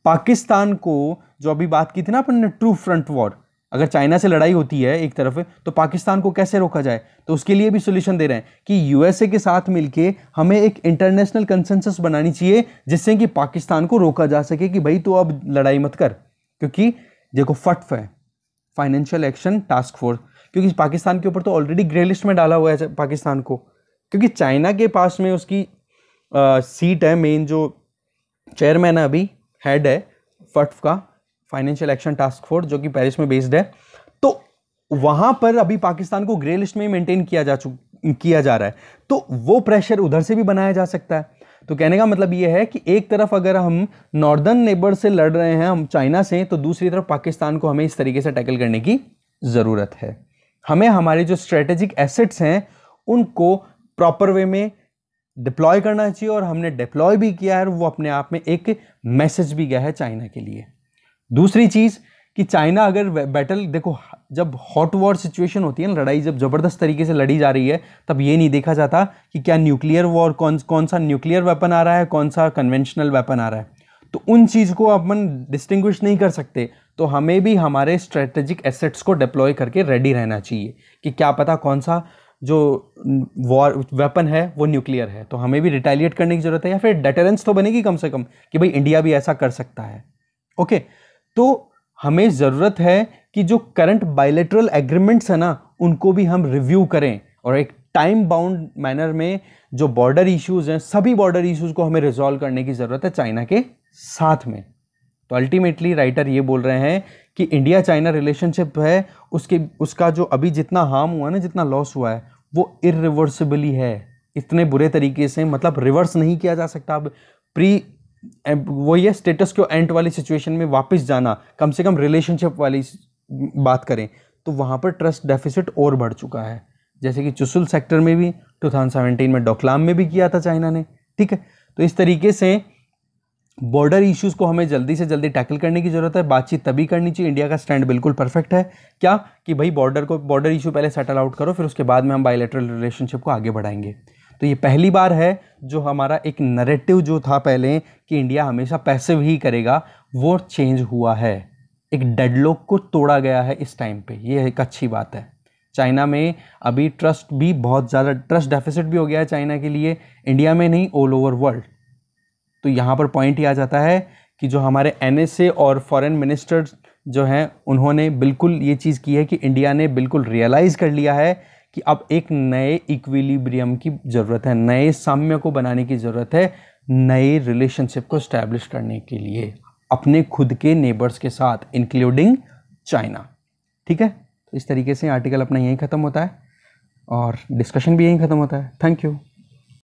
पाकिस्तान को, जो अभी बात की थी ना अपन ने, ट्रू फ्रंट वॉर, अगर चाइना से लड़ाई होती है एक तरफ, तो पाकिस्तान को कैसे रोका जाए, तो उसके लिए भी सोल्यूशन दे रहे हैं कि यूएसए के साथ मिलके हमें एक इंटरनेशनल कंसेंसस बनानी चाहिए, जिससे कि पाकिस्तान को रोका जा सके कि भाई तो अब लड़ाई मत कर। क्योंकि देखो, फटफ है फाइनेंशियल एक्शन टास्क फोर्स, क्योंकि पाकिस्तान के ऊपर तो ऑलरेडी ग्रे लिस्ट में डाला हुआ है पाकिस्तान को, क्योंकि चाइना के पास में उसकी सीट है, मेन जो चेयरमैन है अभी, हेड है फट्फ का, फाइनेंशियल एक्शन टास्क फोर्स, जो कि पेरिस में बेस्ड है। तो वहां पर अभी पाकिस्तान को ग्रे लिस्ट में मेंटेन किया जा रहा है, तो वो प्रेशर उधर से भी बनाया जा सकता है। तो कहने का मतलब ये है कि एक तरफ अगर हम नॉर्दर्न नेबर से लड़ रहे हैं, हम चाइना से, तो दूसरी तरफ पाकिस्तान को हमें इस तरीके से टैकल करने की ज़रूरत है। हमें हमारे जो स्ट्रेटेजिक एसेट्स हैं उनको प्रॉपर वे में डिप्लॉय करना चाहिए, और हमने डिप्लॉय भी किया है, वो अपने आप में एक मैसेज भी गया है चाइना के लिए। दूसरी चीज़ कि चाइना अगर बैटल, देखो जब हॉट वॉर सिचुएशन होती है ना, लड़ाई जब ज़बरदस्त तरीके से लड़ी जा रही है, तब ये नहीं देखा जाता कि क्या न्यूक्लियर वॉर, कौन सा न्यूक्लियर वेपन आ रहा है, कौन सा कन्वेंशनल वेपन आ रहा है। तो उन चीज़ को अपन डिस्टिंग्विश नहीं कर सकते। तो हमें भी हमारे स्ट्रेटेजिक एसेट्स को डिप्लॉय करके रेडी रहना चाहिए कि क्या पता कौन सा जो वॉर वेपन है वो न्यूक्लियर है, तो हमें भी रिटेलिएट करने की ज़रूरत है, या फिर डेटरेंस तो बनेगी कम से कम कि भाई इंडिया भी ऐसा कर सकता है। ओके, तो हमें ज़रूरत है कि जो करंट बायलैटरल एग्रीमेंट्स है ना, उनको भी हम रिव्यू करें, और एक टाइम बाउंड मैनर में जो बॉर्डर इश्यूज़ हैं, सभी बॉर्डर इश्यूज़ को हमें रिजॉल्व करने की ज़रूरत है चाइना के साथ में। तो अल्टीमेटली राइटर ये बोल रहे हैं कि इंडिया चाइना रिलेशनशिप है, उसका जो अभी जितना हार्म हुआ ना, जितना लॉस हुआ है, वो इरिवर्सिबली है। इतने बुरे तरीके से, मतलब रिवर्स नहीं किया जा सकता। अब वो ये स्टेटस क्यो एंट वाली सिचुएशन में वापस जाना, कम से कम रिलेशनशिप वाली बात करें, तो वहाँ पर ट्रस्ट डेफिसिट और बढ़ चुका है, जैसे कि चुशुल सेक्टर में भी 2017 में डोकलाम में भी किया था चाइना ने। ठीक है, तो इस तरीके से बॉर्डर इश्यूज़ को हमें जल्दी से जल्दी टैकल करने की ज़रूरत है। बातचीत तभी करनी चाहिए, इंडिया का स्टैंड बिल्कुल परफेक्ट है, क्या कि भाई बॉर्डर इशू पहले सेटल आउट करो, फिर उसके बाद में हम बायलैटरल रिलेशनशिप को आगे बढ़ाएंगे। तो ये पहली बार है जो हमारा एक नैरेटिव जो था पहले कि इंडिया हमेशा पैसिव ही करेगा, वो चेंज हुआ है, एक डेडलॉक को तोड़ा गया है इस टाइम पे। ये एक अच्छी बात है। चाइना में अभी ट्रस्ट भी बहुत ज़्यादा, ट्रस्ट डेफिसिट भी हो गया है चाइना के लिए, इंडिया में नहीं, ऑल ओवर वर्ल्ड। तो यहाँ पर पॉइंट ये आ जाता है कि जो हमारे NSA और फॉरेन मिनिस्टर्स जो हैं, उन्होंने बिल्कुल ये चीज़ की है कि इंडिया ने बिल्कुल रियलाइज़ कर लिया है कि अब एक नए इक्विलिब्रियम की ज़रूरत है, नए साम्य को बनाने की ज़रूरत है, नए रिलेशनशिप को इस्टेब्लिश करने के लिए अपने खुद के नेबर्स के साथ, इंक्लूडिंग चाइना। ठीक है, तो इस तरीके से आर्टिकल अपना यहीं ख़त्म होता है और डिस्कशन भी यहीं ख़त्म होता है। Thank you.